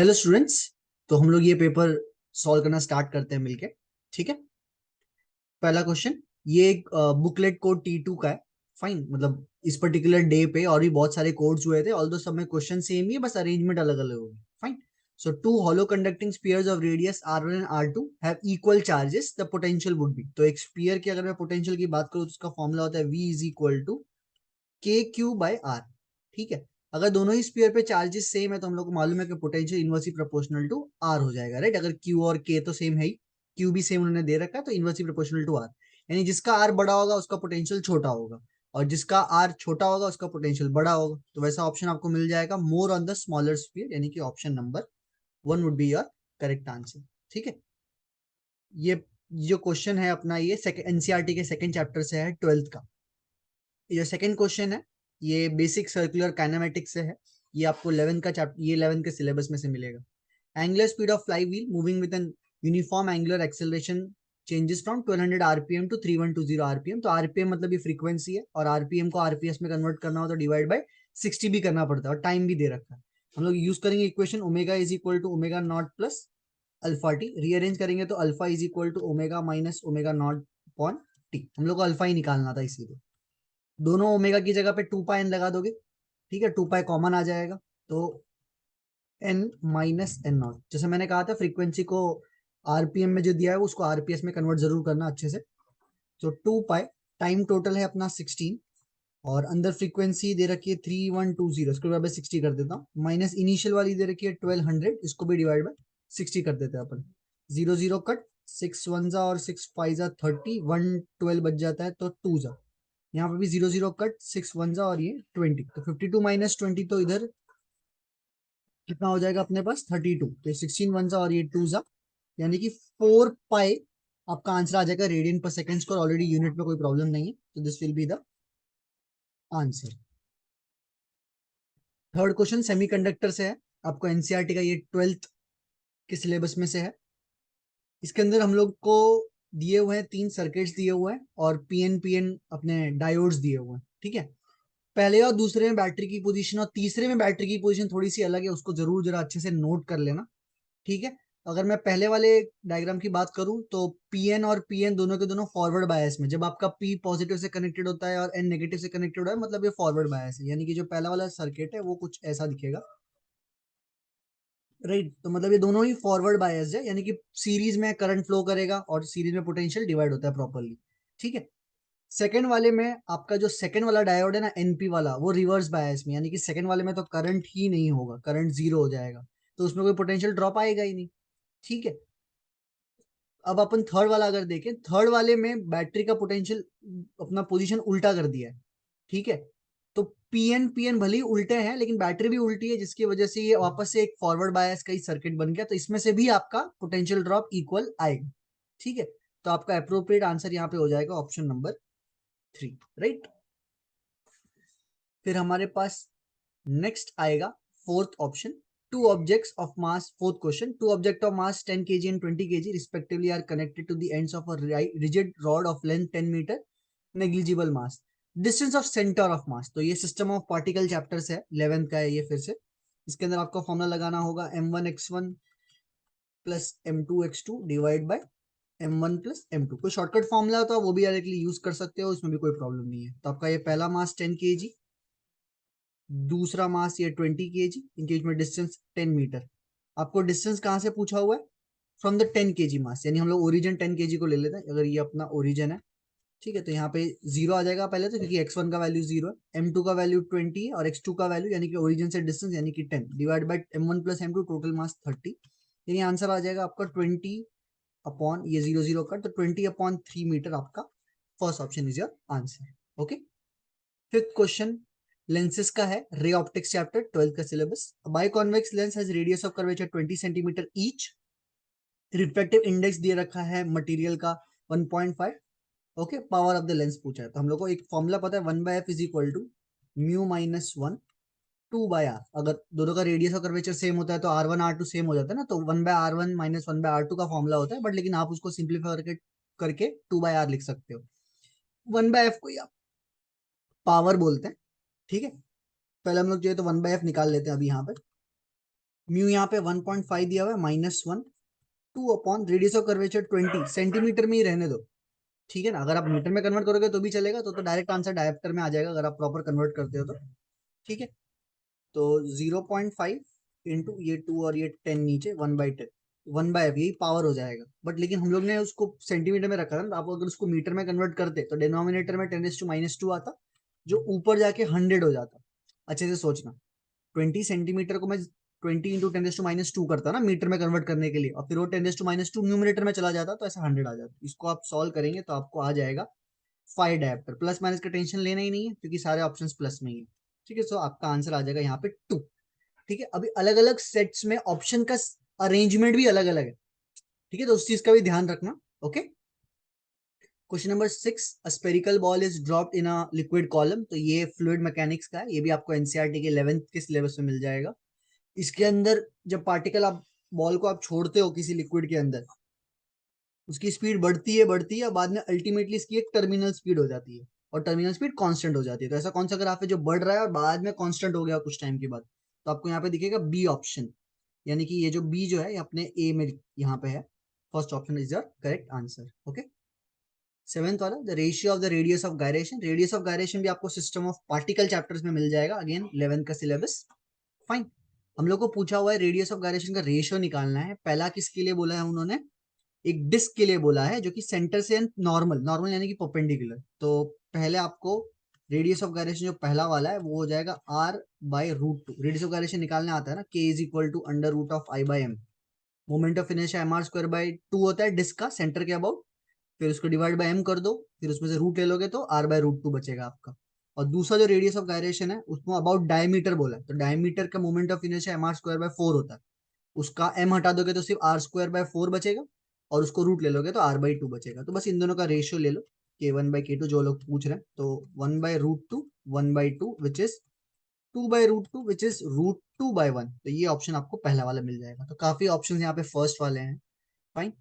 Hello students. तो हम लोग ये पेपर सॉल्व करना स्टार्ट करते हैं मिलके। ठीक है। पहला क्वेश्चन, ये एक बुकलेट कोड T2 का है। फाइन, मतलब इस पर्टिकुलर डे पे और भी बहुत सारे कोड्स हुए थे, ऑल्दो सब में क्वेश्चन सेम ही है, बस अरेंजमेंट अलग अलग होगी। Fine. So two hollow conducting spheres of radius R1 and R2 have equal charges, the potential would be. तो एक स्फीयर की अगर मैं पोटेंशियल की बात करूँ तो उसका फॉर्मूला होता है V is equal to KQ/R। ठीक है। अगर दोनों ही स्फीयर पे चार्जेस सेम है तो हम लोग को मालूम है कि potential inversely proportional to R हो जाएगा, राइट। अगर Q और K तो सेम है ही, Q भी सेम उन्होंने दे रखा है, तो इनवर्सली प्रोपोर्शनल टू R, यानी जिसका R बड़ा होगा उसका पोटेंशियल छोटा होगा, और जिसका R छोटा होगा उसका पोटेंशियल बड़ा होगा। तो वैसा ऑप्शन आपको मिल जाएगा, more on the smaller sphere, यानी कि option number 1 would be your correct answer. ठीक है। ये जो क्वेश्चन है अपना, ये एनसीईआरटी के सेकंड चैप्टर से है, 12th का। ये सेकंड क्वेश्चन है, ये बेसिक सर्कुलर काइनेमेटिक्स से है। ये आपको 11 का चैप्टर, ये 11 के सिलेबस में से मिलेगा। Angular speed of flywheel moving with an uniform angular acceleration changes from 1200 RPM to 3120 RPM. तो आरपीएम मतलब ये फ्रीक्वेंसी है, और आरपीएम को आरपीएस में कन्वर्ट करना हो तो डिवाइड बाय 60 भी करना पड़ता है, और टाइम भी दे रखा है। हम लोग यूज करेंगे equation omega is equal to omega not plus alpha t. Rearrange करेंगे तो alpha is equal to omega minus omega not upon t. हम लोग को अल्फा ही निकालना था, इसीलिए दोनों ओमेगा की जगह पे 2 पाई एन लगा दोगे। ठीक है, 2 पाई कॉमन आ जाएगा, तो एन माइनस एन नॉट। जैसे मैंने कहा था, फ्रीक्वेंसी को आरपीएम में जो दिया है उसको आरपीएस में कन्वर्ट जरूर करना अच्छे से। तो 2 पाई, टाइम टोटल है अपना 16, और अंदर फ्रीक्वेंसी दे रखी है 3120, इसको डिवाइड बाय 60 कर देता हूँ, माइनस इनिशियल वाली दे रखी है 1200, इसको भी डिवाइड बाय 60 कर देते हैं अपन। 0 0 कट, 6 1 जा और 6 5 जा 30, 112 बच जाता है, तो 2 जा। यहाँ पे भी 0 0 कट, 6 1 जा और ये 20, तो 52 माइनस 20, तो इधर कितना हो जाएगा अपने पास 32। तो 16 1 जा और ये 2 जा, यानी कि 4 पाई आपका आंसर आ जाएगा रेडियन पर सेकंड को। ऑलरेडी यूनिट में कोई प्रॉब्लम नहीं है, तो this will be the answer. Third question semiconductor से है, आपको एनसीईआरटी का ये 12th के सिलेबस में से है। इसके अंदर हम लोग को दिए हुए हैं 3 सर्किट्स दिए हुए हैं, और पीएन अपने डायोड्स दिए हुए हैं। ठीक है। पहले और दूसरे में बैटरी की पोजीशन और तीसरे में बैटरी की पोजीशन थोड़ी सी अलग है, उसको जरूर जरा अच्छे से नोट कर लेना। ठीक है। अगर मैं पहले वाले डायग्राम की बात करूं तो पीएन और पीएन दोनों के दोनों फॉरवर्ड बायस में, जब आपका पी पॉजिटिव से कनेक्टेड होता है और एन नेगेटिव से कनेक्टेड होता है, मतलब ये फॉरवर्ड बायस है, यानी कि जो पहला वाला सर्किट है वो कुछ ऐसा दिखेगा, राइट। तो मतलब ये दोनों ही फॉरवर्ड बायस्ड है, यानी कि सीरीज में करंट फ्लो करेगा और सीरीज में पोटेंशियल डिवाइड होता है प्रॉपरली। ठीक है। सेकंड वाले में आपका जो सेकंड वाला डायोड है ना, एनपी वाला, वो रिवर्स बायस में, यानी कि सेकंड वाले में तो करंट ही नहीं होगा, करंट जीरो हो जाएगा, तो उसमें कोई पोटेंशियल ड्रॉप आएगा ही नहीं। ठीक है। अब अपन थर्ड वाला अगर देखें, थर्ड वाले में बैटरी का पोटेंशियल अपना पोजीशन उल्टा कर दिया है। ठीक है। तो पीएन पीएन भले ही उल्टे हैं, लेकिन बैटरी भी उल्टी है, जिसकी वजह से ये वापस से एक फॉरवर्ड बायस का ही सर्किट बन गया, तो इसमें से भी आपका पोटेंशियल ड्रॉप इक्वल आएगा। ठीक है। तो आपका अप्रोप्रिएट आंसर यहाँ पे हो जाएगा ऑप्शन नंबर 3, राइट। फिर हमारे पास नेक्स्ट आएगा fourth option, two objects of mass, fourth question, two object of mass 10 kg and 20 kg respectively are connected to the ends of a rigid rod of length 10 meter, negligible mass, distance of center of mass। तो ये system of particle chapter से है, 11th का है ये। फिर से इसके अंदर आपको फॉर्मूला लगाना होगा m1x1 plus m2x2 divide by m1 plus m2। कोई शॉर्टकट फॉर्मूला होता है वो भी डायरेक्टली यूज कर सकते हो, इसमें भी कोई प्रॉब्लम नहीं है। तो आपका ये पहला मास 10 kg, दूसरा मास ये 20 kg, इनके बीच में डिस्टेंस 10 मीटर। आपको डिस्टेंस कहाँ से पूछा हुआ है? फ्रॉम द 10 kg मास, यानी हम लोग ओरिजिन 10 kg को ले लेते हैं, अगर ये अपना ओरिजिन है। ठीक है। तो यहाँ पे जीरो आ जाएगा पहले तो, क्योंकि x1 का वैल्यू जीरो है, m2 का वैल्यू 20 है, और x2 का वैल्यू यानी कि ओरिजिन से डिस्टेंस यानी कि 10 divide by m1 plus m2, total mass 30, यानी आंसर आ जाएगा आपका 20 अपॉन ये 0 0 का, तो 20/3 मीटर आपका first option is your answer. Okay. Fifth question lenses का है, रे ऑप्टिक्स चैप्टर 12th का सिलेबस। Biconvex lens has radius of curvature 20 centimetre each, refractive index दिए रखा है मटेरियल का 1.5। Okay. Power of the lens पूछा है, तो हम लोग को एक फॉर्मूला पता है, 1/f is equal to mu minus 1 2/r। अगर दोनों का रेडियस और कर्वेचर सेम होता है तो R1 R2 सेम हो जाता है ना, तो 1/r1 माइनस 1/r2 का फॉर्मूला होता है, बट लेकिन आप उसको सिंप्लीफाई करके 2/r लिख सकते हो। 1/f को आप पावर बोलते हैं। ठीक है। पहले हम लोग जो है तो 1/f निकाल लेते हैं अभी यहाँ पे। म्यू यहाँ पे 1.5 दिया हुआ है, -1 2 upon radius of curvature 20 centimetre में ही रहने दो, ठीक है ना। अगर आप मीटर में कन्वर्ट करोगे तो भी चलेगा, तो डायरेक्ट आंसर डायप्टर में आ जाएगा अगर आप प्रॉपर कन्वर्ट करते हो तो, ठीक है। तो 0.5 इंटू ये 2 और ये 10 नीचे 1/10, 1/f यही पावर हो जाएगा। बट लेकिन हम लोग ने उसको सेंटीमीटर में रखा था ना, आप अगर उसको मीटर में कन्वर्ट करते तो डिनोमिनेटर में 10⁻² आता, जो ऊपर जाके 100 हो जाता। अच्छे से सोचना, 20 सेंटीमीटर को मैं 20 इंटू 10⁻² करता ना मीटर में कन्वर्ट करने के लिए, और फिर वो 10⁻² न्यूमिनेटर में चला जाता, तो ऐसा 100 आ जाता। इसको आप सॉल्व करेंगे तो आपको आ जाएगा 5 डायप्टर। प्लस माइनस का टेंशन लेना ही नहीं है क्योंकि सारे ऑप्शन प्लस में ही है, ठीक है। सो आपका आंसर आ जाएगा यहाँ पे 2, ठीक है। अभी अलग अलग सेट्स में ऑप्शन का अरेंजमेंट भी अलग अलग है, ठीक है, तो उस चीज का भी ध्यान रखना। Okay, question number 6, a spherical ball is dropped in a liquid column. तो ये फ्लूइड मैकेनिक्स का है, ये भी आपको एनसीईआरटी के 11th के सिलेबस में मिल जाएगा। इसके अंदर जब पार्टिकल आप बॉल को आप छोड़ते हो किसी लिक्विड के अंदर, उसकी स्पीड बढ़ती है, बाद में अल्टीमेटली इसकी एक टर्मिनल स्पीड हो जाती है, और टर्मिनल स्पीड कांस्टेंट हो जाती है। तो ऐसा कौन सा ग्राफ है जो बढ़ रहा है और बाद में कांस्टेंट हो गया कुछ टाइम के बाद? तो आपको यहाँ पे दिखेगा बी ऑप्शन, यानी कि ये जो बी जो है ये अपने ए में यहाँ पे है। First option is your correct answer. Okay, 7th वाला, the ratio of the radius of gyration. Radius of gyration भी आपको सिस्टम ऑफ पार्टिकल चैप्टर्स में मिल जाएगा, अगेन 11th का सिलेबस। फाइन, हम लोग को पूछा हुआ है रेडियस ऑफ गायरेशन का रेशियो निकालना है। पहला किसके लिए बोला है उन्होंने? एक डिस्क के लिए बोला है जो कि सेंटर से नॉर्मल, नॉर्मल यानी कि परपेंडिकुलर। तो पहले आपको रेडियस ऑफ गायरेशन जो पहला वाला है वो हो जाएगा r/√2। रेडियस ऑफ गायरेशन निकालने आता है ना, k is equal to under root of I by m. Moment of inertia mr²/2 होता है डिस्क का सेंटर के अबाउट, फिर उसको डिवाइड बाय m कर दो, फिर उसमें से रूट ले लोगे तो r/√2 बचेगा आपका। और दूसरा जो रेडियस ऑफ गायरेशन है उसमें अबाउट डायमीटर बोला है, तो डायमीटर का मोमेंट ऑफ इनर्शिया mr²/4 होता है, उसका m हटा दोगे तो सिर्फ r²/4 बचेगा, और उसको रूट ले लोगे तो r/2 बचेगा। तो बस इन दोनों का रेशियो ले लो, k1/k2 जो लोग पूछ रहे हैं, तो 1/√2 1/2 विच इज 2/√2 विच इज √2/1। तो ये ऑप्शन आपको पहला वाला मिल जाएगा। तो काफी ऑप्शन यहाँ पे फर्स्ट वाले हैं। Fine,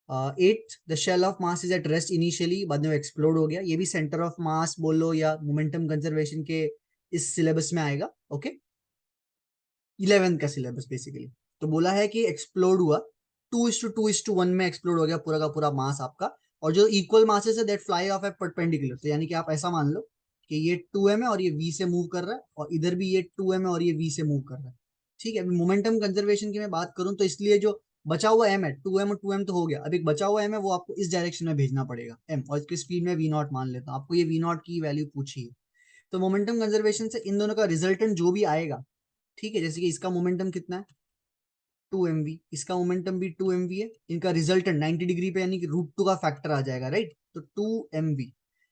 8th, the shell of mass is at rest initially, बाद में एक्सप्लोड हो गया। ये भी सेंटर ऑफ मास बोलो या मोमेंटम कंजर्वेशन के इस सिलेबस में आएगा। ओके, 11th का सिलेबस बेसिकली। तो बोला है कि एक्सप्लोड हुआ, 2:2:1 में एक्सप्लोड हो गया पूरा का पूरा मास आपका, और जो इक्वल मासेस है that fly off at perpendicular. तो यानी कि आप ऐसा मान लो कि ये 2m है और ये v से मूव कर रहा है, और इधर भी ये 2m है और ये v से मूव कर रहा है, ठीक है। अभी मोमेंटम कंजर्वेशन की मैं बात करूं तो इसलिए जो बचा हुआ m है, 2m और 2m तो हो गया, अब एक बचा हुआ m है वो आपको इस डायरेक्शन में भेजना पड़ेगा m, और इसकी स्पीड में v0 मान लेता हूं। आपको ये v0 की वैल्यू पूछी है, तो मोमेंटम कंजर्वेशन से इन दोनों का रिजल्टेंट जो भी आएगा, ठीक है, जैसे कि इसका मोमेंटम कितना है 2 mv, इसका मोमेंटम भी 2 mv है, इनका रिजल्टेंट 90 डिग्री पे यानी कि √2 का फैक्टर आ जाएगा, राइट। तो 2 mv।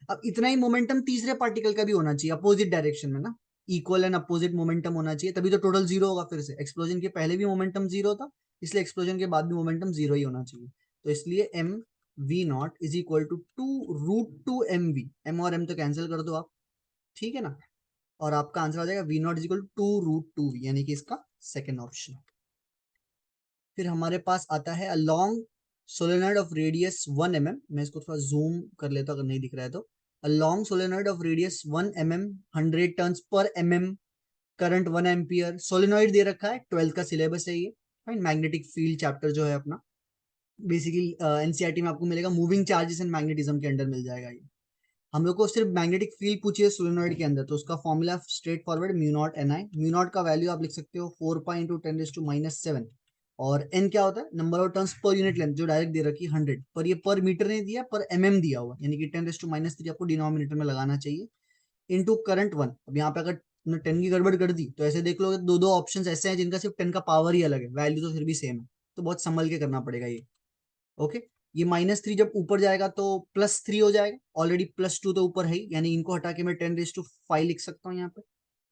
अब इतना ही मोमेंटम तीसरे पार्टिकल का भी होना चाहिए अपोजिट डायरेक्शन में ना, इक्वल एंड अपोजिट मोमेंटम होना चाहिए, तभी तो टोटल जीरो होगा। फिर से एक्सप्लोजन के पहले भी मोमेंटम जीरो था, इसलिए एक्सप्लोजन के बाद भी मोमेंटम जीरो ही होना चाहिए। तो इसलिए m v not is equal to 2√2 mv। M और एम तो कैंसिल कर दो आप, ठीक है ना, और आपका आंसर आ जाएगा v not is equal to 2√2v, यानी कि इसका सेकेंड ऑप्शन। फिर हमारे पास आता है अ long solenoid of radius 1 mm। मैं इसको थोड़ा जूम कर लेता हूं अगर नहीं दिख रहा है तो। A long solenoid of radius 1 mm, 100 turns पर mm, करंट 1 एम्पियर। सोलेनॉइड दे रखा है, 12th का सिलेबस है ये। फाइन, मैग्नेटिक फील्ड चैप्टर जो है अपना, बेसिकली एनसीईआरटी में आपको मिलेगा, मूविंग चार्जेस एंड मैग्नेटिज्म के अंडर मिल जाएगा ये। हम लोग को सिर्फ मैग्नेटिक फील्ड पूछी है सोलेनॉइड के अंदर, तो उसका formula straight forward mu not an I. Mu naught का वैल्यू आप लिख सकते हो 4π × 10⁻⁷, और एन क्या होता है, number of turns per unit length, जो डायरेक्ट दे रखी है 100, पर ये पर मीटर नहीं दिया, पर दिया हुआ, यानी कि 10⁻³ आपको डिनोमिनेटर में लगाना चाहिए, इनटू करंट 1। अब यहाँ पे अगर 10 की गड़बड़ कर दी तो ऐसे देख लो, दो दो ऑप्शन ऐसे हैं जिनका सिर्फ 10 का पावर ही अलग है, वैल्यू तो फिर भी सेम है, तो बहुत संभल के करना पड़ेगा ये। ओके, ये -3 जब ऊपर जाएगा तो +3 हो जाएगा, ऑलरेडी +2 तो ऊपर है ही, यानी इनको हटा के मैं 10⁵ लिख सकता हूँ यहाँ पे,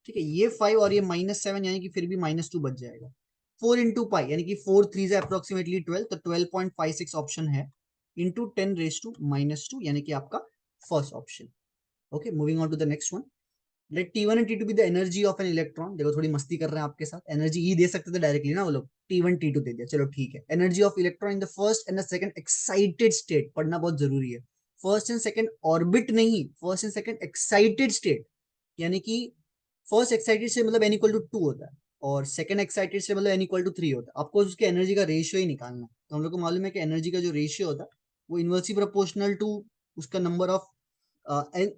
ठीक है। ये 5 और ये -7 यानी कि फिर भी -2 बच जाएगा। 4 × पाई यानी कि 4 3 अप्रोक्सीमेटली 12, तो 12.56 ऑप्शन है, इंटू 10⁻² यानी कि आपका first option. Okay, moving on to the next one. Let T1 and T2 be the energy of an electron. देखो थोड़ी मस्ती कर रहे हैं आपके साथ, एनर्जी ही दे सकते थे डायरेक्टली ना वो लोग, T1 T2 दे दिया, चलो ठीक है। Energy of electron in the first and the second excited state, पढ़ना बहुत जरूरी है। फर्स्ट एंड सेकंड ऑर्बिट नहीं, first and second excited state, यानी कि फर्स्ट एक्साइटेड से मतलब n = 2 होता है, और सेकंड एक्साइटेड से मतलब n = 3 होता है। आपको उसकी एनर्जी का रेशियो ही निकालना है। तो हम लोग को मालूम है कि एनर्जी का जो रेशियो होता है वो इनवर्सली प्रोपोर्शनल टू उसका नंबर ऑफ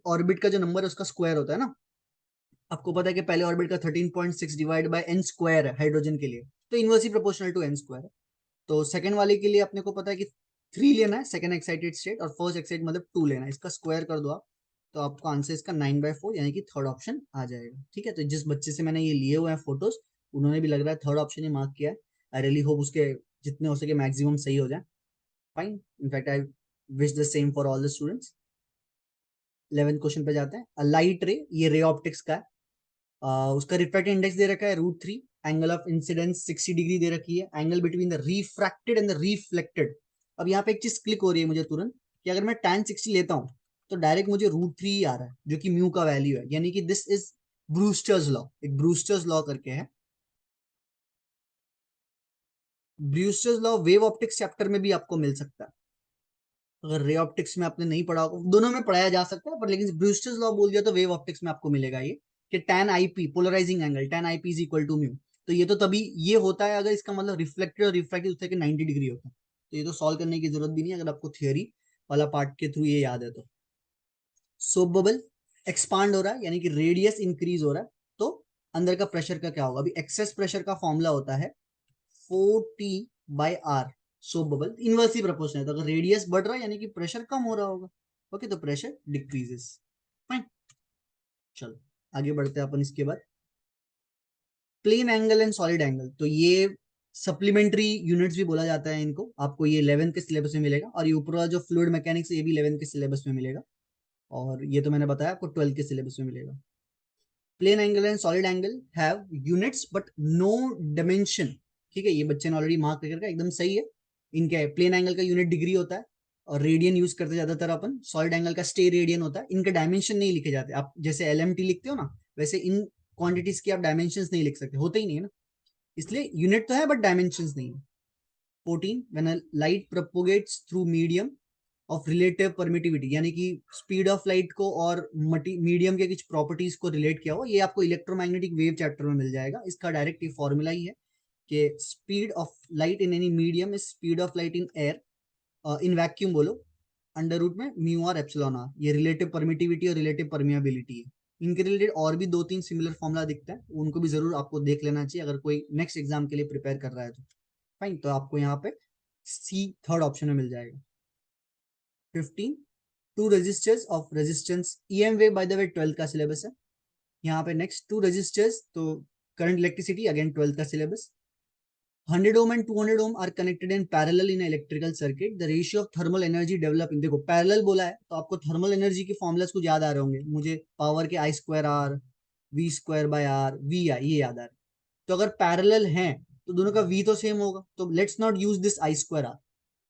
ऑर्बिट का जो नंबर है उसका स्क्वायर होता है ना। आपको पता है कि पहले ऑर्बिट का 13.6 डिवाइड बाय n स्क्वायर है हाइड्रोजन के लिए, तो inversely proportional to n square है। तो सेकंड वाले के लिए अपने को पता है कि 3 लेना है सेकंड एक्साइटेड स्टेट, और फर्स्ट एक्साइटेड मतलब 2 लेना है। इसका स्क्वायर कर दो आप, तो आपको आंसर इसका 9/4 यानी कि थर्ड ऑप्शन आ जाएगा। ठीक है, तो जिस बच्चे से मैंने ये लिए हुए हैं फोटोज, उन्होंने भी लग रहा है थर्ड ऑप्शन ही मार्क किया है। आई रियली होप उसके जितने हो सके मैक्सिमम सही हो जाए। Fine, in fact I wish the same for all the students. 11th question पे जाते हैं। लाइट रे, ये रे ऑप्टिक्स का है। उसका रिफ्रैक्टिव इंडेक्स दे रखा है √3, एंगल ऑफ इंसिडेंस 60 डिग्री दे रखी है, angle between the refracted and the reflected. अब यहाँ पे एक चीज क्लिक हो रही है मुझे तुरंत कि अगर मैं tan 60 लेता हूँ तो डायरेक्ट मुझे √3 ही आ रहा है, जो कि म्यू का वैल्यू है, यानी कि दिस इज ब्रूस्टर्स लॉ। एक ब्रूस्टर्स लॉ करके है। Brewster's law wave optics chapter में भी आपको मिल सकता है। अगर रे ऑप्टिक्स में आपने नहीं पढ़ा होगा, दोनों में पढ़ाया जा सकता है, पर लेकिन ब्रूस्टर्स लॉ बोल दिया तो वेव ऑप्टिक्स में आपको मिलेगा ये कि tan IP polarising angle tan IP is equal to mu. तो ये तो तभी ये होता है अगर इसका मतलब रिफ्लेक्टेड और रिफ्रैक्टेड उससे कि 90 डिग्री होता है। तो ये तो सॉल्व करने की जरूरत भी नहीं है अगर आपको थियोरी वाला पार्ट के थ्रू ये याद है तो। सोप बबल एक्सपांड हो रहा है यानी कि रेडियस इंक्रीज हो रहा है, तो अंदर का प्रेशर का क्या होगा? अभी एक्सेस प्रेशर का फॉर्मूला होता है 4T/R। Soap bubble inversely proportional है, तो अगर रेडियस बढ़ रहा है यानी कि प्रेशर कम हो रहा होगा। ओके, तो प्रेशर डिक्रीजेस। फाइन, चलो आगे बढ़ते हैं अपन। इसके बाद plane angle and solid angle, तो ये सप्लीमेंट्री यूनिट्स भी बोला जाता है इनको। आपको ये 11th के सिलेबस में मिलेगा, और ये ऊपर जो फ्लूइड मैकेनिक्स ये भी 11th के सिलेबस में मिलेगा, और ये तो मैंने बताया आपको 12th के सिलेबस में मिलेगा। Plane angle and solid angle have units but no dimension. ठीक है, ये बच्चे ने ऑलरेडी मार्क करके एकदम सही है। इनके प्लेन एंगल का यूनिट डिग्री होता है, और रेडियन यूज करते ज्यादातर अपन। सॉलिड एंगल का स्टे रेडियन होता है। इनके डायमेंशन नहीं लिखे जाते। आप जैसे LMT लिखते हो ना, वैसे इन क्वांटिटीज की आप डायमेंशन नहीं लिख सकते, होते ही नहीं है ना, इसलिए यूनिट तो है बट डायमेंशन नहीं है। 14 when a light propagates through medium of relative permittivity, यानी कि स्पीड ऑफ लाइट को और मीडियम के कुछ प्रॉपर्टीज को रिलेट किया हुआ, ये आपको इलेक्ट्रोमैग्नेटिक वेव चैप्टर में मिल जाएगा। इसका डायरेक्ट ये फॉर्मूला ही है कि speed of light in any medium is speed of light in air, in vacuum बोलो, अंडर रूट में म्यू और एप्सिलॉन आर। ये रिलेटिव परमिटिविटी और रिलेटिव परमियाबिलिटी है। इनके रिलेटेड और भी 2-3 सिमिलर फॉर्मूला दिखता है, उनको भी जरूर आपको देख लेना चाहिए अगर कोई नेक्स्ट एग्जाम के लिए प्रिपेयर कर रहा है तो। फाइन, तो आपको यहाँ पे सी थर्ड ऑप्शन में मिल जाएगा। 15 two resistors of resistance EM wave, by the way 12th का सिलेबस है। यहाँ पे नेक्स्ट टू रेजिस्टर्स, तो करंट इलेक्ट्रिसिटी अगेन 12th का syllabus. 100 ohm and 200 ohm are connected in parallel in electrical circuit. The ratio of thermal energy developing, देखो parallel बोला है तो आपको थर्मल एनर्जी के फॉर्मुलास कुछ याद आ रहे होंगे। मुझे पावर के I²R V²/R VI ये याद आ रहा है। तो अगर पैरेलल हैं तो दोनों का V तो सेम होगा, तो let's not use this I²R।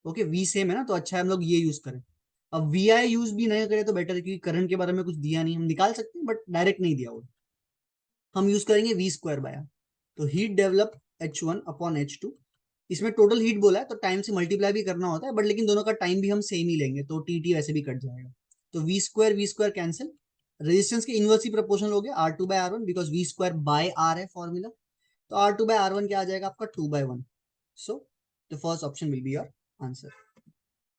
Okay, V same है ना, तो अच्छा है हम लोग ये यूज करें। अब VI यूज भी नहीं करें तो बेटर है, क्योंकि करंट के बारे में कुछ दिया नहीं, हम निकाल सकते हैं बट डायरेक्ट नहीं दिया होगा। हम यूज करेंगे V²/R। तो हीट डेवलप H1/H2। इसमें टोटल हीट बोला है तो टाइम से मल्टीप्लाई भी करना होता है, बट लेकिन दोनों का टाइम भी हम सेम ही लेंगे, तो TT वैसे भी कट जाएगा। तो V² कैंसिल। रेजिस्टेंस के इनवर्सली प्रोपोर्शनल हो गया R2/R1, बिकॉज V²/R है फॉर्मूला। तो R2/R1 क्या आ जाएगा आपका 2/1। So the first option will be your answer.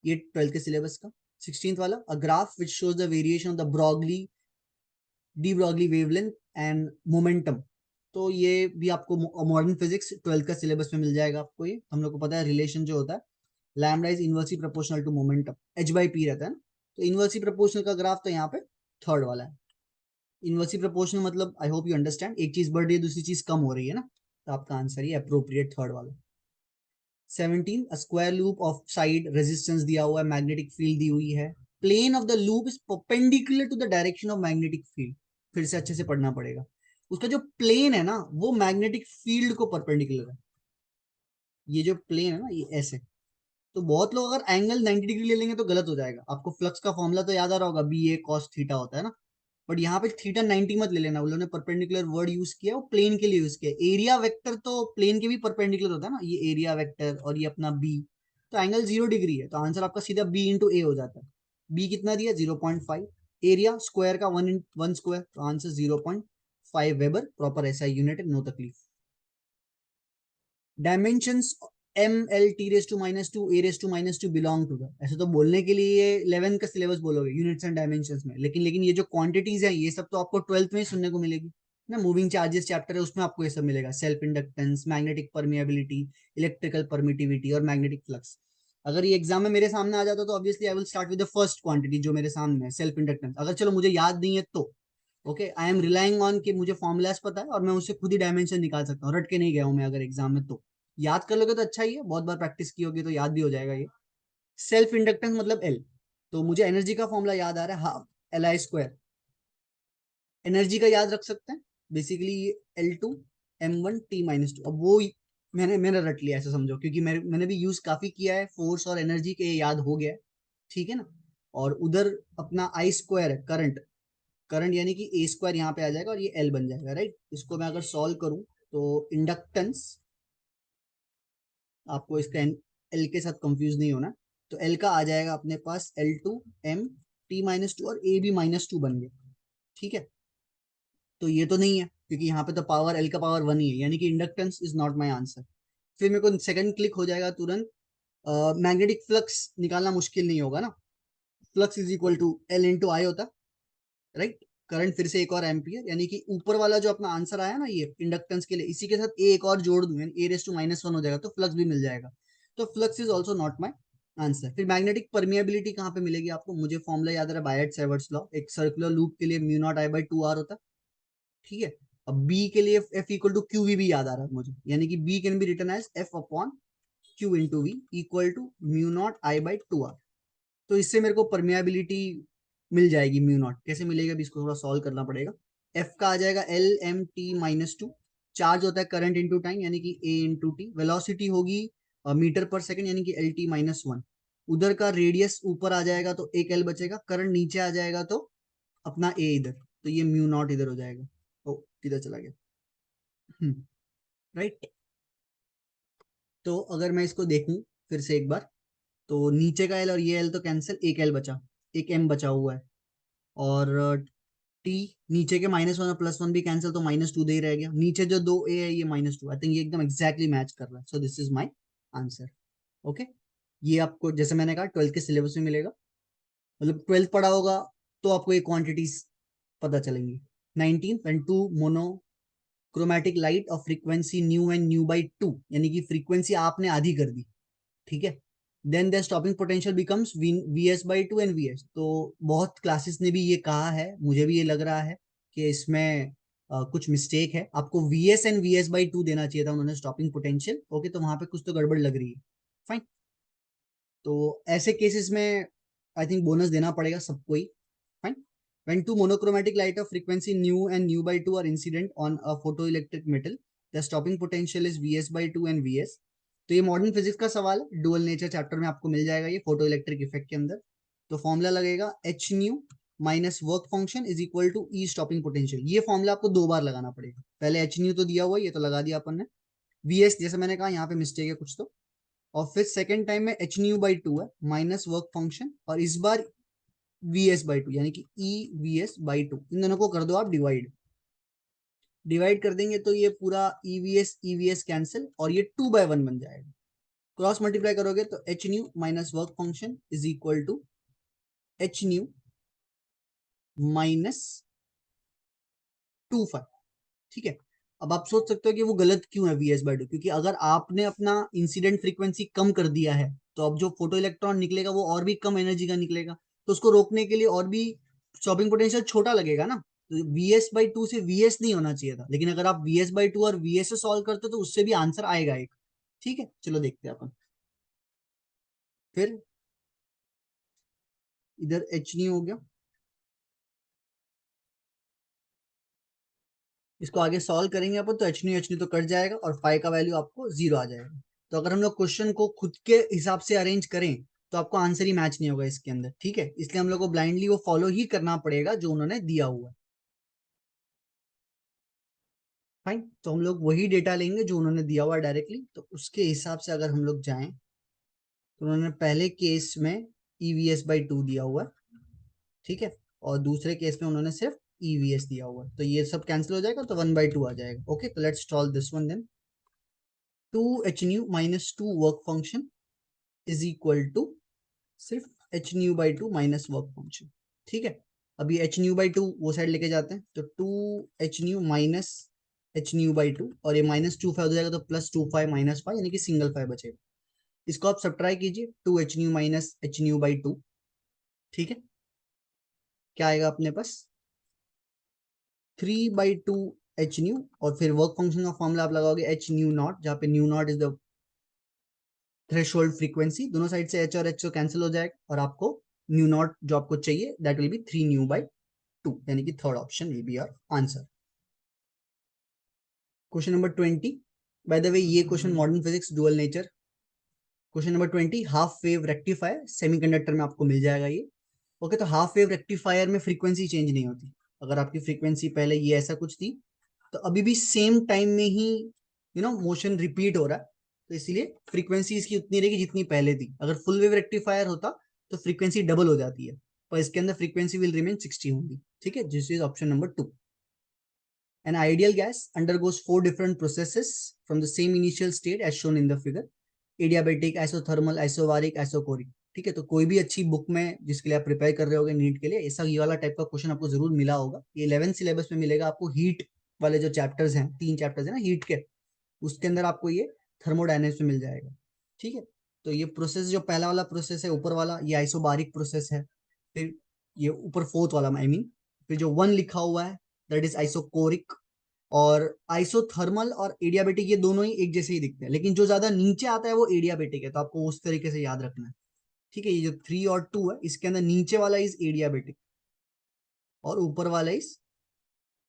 ये 12th के सिलेबस का। 16th वाला, a graph which shows the variation of the de Broglie wavelength and momentum. तो ये भी आपको मॉडर्न फिजिक्स 12th का सिलेबस में मिल जाएगा आपको। ये हम लोग को पता है रिलेशन जो होता है, lambda is inversely proportional to momentum, H/P रहता है ना। तो इनवर्सली प्रोपोर्शनल का ग्राफ तो यहाँ पे थर्ड वाला है। इनवर्सली प्रोपोर्शनल मतलब आई होप यू अंडरस्टैंड, एक चीज बढ़ रही है दूसरी चीज कम हो रही है ना, तो आपका आंसर ये अप्रोप्रिएट थर्ड वाला। 17 square loop of side resistance दिया हुआ है, मैग्नेटिक फील्ड दी हुई है। Plane of the loop is perpendicular to the direction of magnetic field. फिर से अच्छे से पढ़ना पड़ेगा। उसका जो प्लेन है ना वो मैग्नेटिक फील्ड को परपेंडिकुलर है। ये जो प्लेन है ना ये ऐसे। तो बहुत लोग अगर एंगल 90 डिग्री ले लेंगे तो गलत हो जाएगा। आपको फ्लक्स का फॉर्मूला तो याद आ रहा होगा, BA cos थीटा होता है ना, बट यहाँ पे थीटा 90 मत ले लेना, उन्होंने परपेंडिकुलर वर्ड यूज किया, वो प्लेन के लिए यूज किया। एरिया वेक्टर तो प्लेन के भी परपेंडिकुलर होता है ना, ये एरिया वेक्टर और ये अपना B। तो एंगल 0 डिग्री है, तो आंसर आपका सीधा B × A हो जाता है। B कितना दिया 0.5, एरिया स्क्वायर का 1 स्क्वायर, तो आंसर 0.5 वेबर, प्रॉपर ऐसा यूनिट है, नो तकलीफ। Dimensions M L T raise to minus two A raise to minus two belong to the, ऐसे तो बोलने के लिए ये 11 का सिलेबस बोलोगे यूनिट्स एंड डायमेंशंस में, लेकिन ये जो क्वांटिटीज है ये सब तो आपको 12th में ही सुनने को मिलेगी ना। मूविंग चार्जेस चैप्टर है उसमें आपको ये सब मिलेगा, self inductance, magnetic permeability, electrical permittivity और मैग्नेटिक फ्लक्स। अगर ये एग्जाम में मेरे सामने आ जाता तो obviously I will start with the first quantity जो मेरे सामने है, सेल्फ इंडक्टेंस। अगर चलो मुझे याद नहीं है तो okay, I am relying on कि मुझे फॉर्मुलाज पता है और मैं उससे खुद ही डायमेंशन निकाल सकता हूँ, रट के नहीं गया हूँ मैं अगर एग्जाम में तो। याद कर लोगे तो अच्छा ही है, बहुत बार प्रैक्टिस की होगी तो याद भी हो जाएगा ये। सेल्फ इंडक्टेंस मतलब एल, तो मुझे एनर्जी का फॉर्मूला याद आ रहा है, half L I square, energy का याद रख सकते हैं basically, L two M one T minus two. अब वो मैंने रट लिया ऐसा समझो, क्योंकि मैंने भी यूज काफी किया है, फोर्स और एनर्जी के याद हो गया है, ठीक है ना। और उधर अपना आई स्क्वायर है, करंट, करंट यानी कि ए स्क्वायर यहाँ पे आ जाएगा और ये एल बन जाएगा, राइट। इसको मैं अगर सॉल्व करूं तो इंडक्टेंस, आपको इसका एल के साथ कंफ्यूज नहीं होना, तो एल का आ जाएगा अपने पास L two M T minus two और ए भी माइनस टू बन गया, ठीक है। तो ये तो नहीं है क्योंकि यहाँ पे तो पावर एल का पावर वन ही है, यानी कि inductance is not my answer. फिर मेरे को सेकंड क्लिक हो जाएगा तुरंत, मैग्नेटिक फ्लक्स निकालना मुश्किल नहीं होगा ना। Flux is equal to L into I होता, राइट। करंट फिर से एक और एम्पियर, यानी कि ऊपर वाला जो अपना आंसर आया ना ये इंडक्टेंस के लिए, इसी के साथ ए एक और जोड़ दूं यानी A raise to minus one हो जाएगा, तो फ्लक्स भी मिल जाएगा। तो flux is also not my answer. फिर मैग्नेटिक परमिएबिलिटी कहाँ पे मिलेगी आपको, मुझे फॉर्मुला याद रहा है, बायट सेवर्ट्स लॉ, एक सर्कुलर लूप के लिए mu not I by two R होता है, ठीक है। अब बी के लिए F equal to q v भी याद आ रहा है मुझे, यानी कि B can be written as F upon q into v equal to mu not I by two R. तो इससे मेरे को परमियाबिलिटी मिल जाएगी, म्यू नॉट कैसे मिलेगा भी इसको थोड़ा सॉल्व करना पड़ेगा। एफ का आ जाएगा L M T minus two, charge होता है करंट इंटू टाइम यानी कि ए इंटू टी, वेलोसिटी होगी मीटर पर सेकंड यानी कि एल टी माइनस वन, उधर का रेडियस ऊपर आ जाएगा तो एक एल बचेगा, करंट नीचे आ जाएगा तो अपना ए इधर, तो ये म्यू नॉट इधर हो जाएगा। ओ किधर चला गया, राइट। तो अगर मैं इसको देखूं फिर से एक बार, तो नीचे का एल और ये एल तो कैंसिल, एक एल बचा, एक एम बचा हुआ है, और टी नीचे के माइनस वन और प्लस वन भी कैंसिल, तो माइनस टू दे ही रह गया, नीचे जो दो ए है ये माइनस टू, आई थिंक ये एकदम एग्जैक्टली मैच कर रहा है, सो this is my answer. Okay, ये आपको जैसे मैंने कहा 12th के सिलेबस में मिलेगा, मतलब 12th पढ़ा होगा तो आपको ये क्वांटिटीज पता चलेंगी। 19 when two monochromatic light of frequency nu and nu by two, यानी कि फ्रीक्वेंसी आपने आधी कर दी, ठीक है। Then the stopping potential becomes V S by two and V S. तो बहुत क्लासेस ने भी ये कहा है, मुझे भी ये लग रहा है कि इसमें कुछ मिस्टेक है, आपको V S and V S by to देना चाहिए था उन्होंने स्टॉपिंग पोटेंशियल, ओके, तो वहां पे कुछ तो गड़बड़ लग रही है, फाइन। तो ऐसे केसेस में आई थिंक बोनस देना पड़ेगा सबको ही, fine. when two monochromatic light of frequency nu and nu by 2 are incident on a photoelectric metal, the stopping potential is vs by 2 and vs। तो ये मॉडर्न फिजिक्स का सवाल है, dual nature chapter में आपको मिल जाएगा ये फोटो इलेक्ट्रिक इफेक्ट के अंदर। तो फॉर्मूला लगेगा h nu minus work function is equal to e stopping potential. ये फॉर्मूला आपको दो बार लगाना पड़ेगा, पहले एच न्यू तो दिया हुआ है, ये तो लगा दिया अपन ने, वी एस जैसे मैंने कहा यहाँ पे मिस्टेक है कुछ तो, और फिर सेकेंड टाइम में एच न्यू बाई टू है माइनस वर्क फंक्शन, और इस बार वी एस बाई टू यानी कि E V S by two, इन दोनों को कर दो आप डिवाइड, डिवाइड कर देंगे तो ये पूरा ईवीएस कैंसिल और ये टू बाय वन बन जाएगा। क्रॉस मल्टीप्लाई करोगे तो h nu minus work function is equal to h nu minus two five, ठीक है। अब आप सोच सकते हो कि वो गलत क्यों है वी एस बाई टू, क्योंकि अगर आपने अपना इंसिडेंट फ्रीक्वेंसी कम कर दिया है तो अब जो फोटो इलेक्ट्रॉन निकलेगा वो और भी कम एनर्जी का निकलेगा, तो उसको रोकने के लिए और भी स्टॉपिंग पोटेंशियल छोटा लगेगा ना, तो वी एस बाई टू से वी एस नहीं होना चाहिए था, लेकिन अगर आप वी एस बाई टू और वी एस से सॉल्व करते तो उससे भी आंसर आएगा एक, ठीक है। चलो देखते हैं अपन, फिर इधर एच नहीं हो गया, इसको आगे सॉल्व करेंगे अपन तो एच न्यू तो कट जाएगा और फाइव का वैल्यू आपको जीरो आ जाएगा। तो अगर हम लोग क्वेश्चन को खुद के हिसाब से अरेंज करें तो आपको आंसर ही मैच नहीं होगा इसके अंदर, ठीक है। इसलिए हम लोग को ब्लाइंडली वो फॉलो ही करना पड़ेगा जो उन्होंने दिया हुआ है, फाइन। तो हम लोग वही डेटा लेंगे जो उन्होंने दिया हुआ है डायरेक्टली, तो उसके हिसाब से अगर हम लोग जाएं तो उन्होंने पहले केस में ईवीएस बाई टू दिया हुआ है, ठीक है, और दूसरे केस में उन्होंने सिर्फ ईवीएस दिया हुआ है, तो ये सब कैंसिल हो जाएगा तो वन बाई टू आ जाएगा। ओके, तो let's solve this one then. 2h nu minus 2 work function is equal to सिर्फ h nu by 2 minus work function. ठीक है, अभी h nu बाई 2 वो साइड लेके जाते हैं तो 2h nu minus h nu by 2 और ये माइनस 2 फाइव हो जाएगा तो प्लस 2 फाइव माइनस 5 यानी कि सिंगल फाइव बचेगा। इसको आप सब ट्राई कीजिए 2h nu minus h nu by 2। ठीक है, क्या आएगा अपने पास 3 बाई 2 h nu और फिर वर्क फंक्शन का फॉर्मूला आप लगाओगे h nu नॉट, जहाँ पे nu naught is the threshold frequency. दोनों साइड से h और h तो कैंसिल हो जाएगा और आपको न्यू नॉट जो आपको चाहिए that will be 3 nu by 2 यानी कि third option will be your answer. Question number 20, by the way ये question modern physics dual nature. Question number 20, half wave rectifier semiconductor में आपको मिल जाएगा ये। ओके, तो हाफ वेव रेक्टिफायर में फ्रीक्वेंसी चेंज नहीं होती। अगर आपकी फ्रीक्वेंसी पहले ये ऐसा कुछ थी तो अभी भी सेम टाइम में ही मोशन रिपीट हो रहा है, तो इसलिए फ्रीक्वेंसी इसकी उतनी रहेगी जितनी पहले थी। अगर फुल वेव रेक्टिफायर होता तो फ्रीक्वेंसी डबल हो जाती है, पर इसके अंदर फ्रीक्वेंसी विल रिमेन 60 होगी। ठीक है, this is option number 2। An ideal gas undergoes 4 different processes from the same initial state as shown in the figure. Adiabatic, isothermal, isobaric, isochoric। ठीक है, तो कोई भी अच्छी बुक में जिसके लिए आप प्रिपेयर कर रहे होगे नीट के लिए, ऐसा ये वाला टाइप का क्वेश्चन आपको जरूर मिला होगा। ये 11th सिलेबस में मिलेगा आपको। हीट वाले जो चैप्टर्स हैं, 3 चैप्टर्स है ना हीट के, उसके अंदर आपको ये थर्मोडायनेमिक्स में मिल जाएगा। ठीक है, तो ये प्रोसेस जो पहला वाला प्रोसेस है ऊपर वाला, ये आइसोबारिक प्रोसेस है। फिर ये ऊपर फोर्थ वाला आई मीन, फिर जो 1 लिखा हुआ है दैट इज आइसोकोरिक। और आइसोथर्मल और एडियाबेटिक ये दोनों ही एक जैसे ही दिखते हैं, लेकिन जो ज्यादा नीचे आता है वो एडियाबेटिक है, तो आपको उस तरीके से याद रखना है। ठीक है, ये जो 3 और 2 है इसके अंदर नीचे वाला इज एडियाबेटिक और ऊपर वाला इज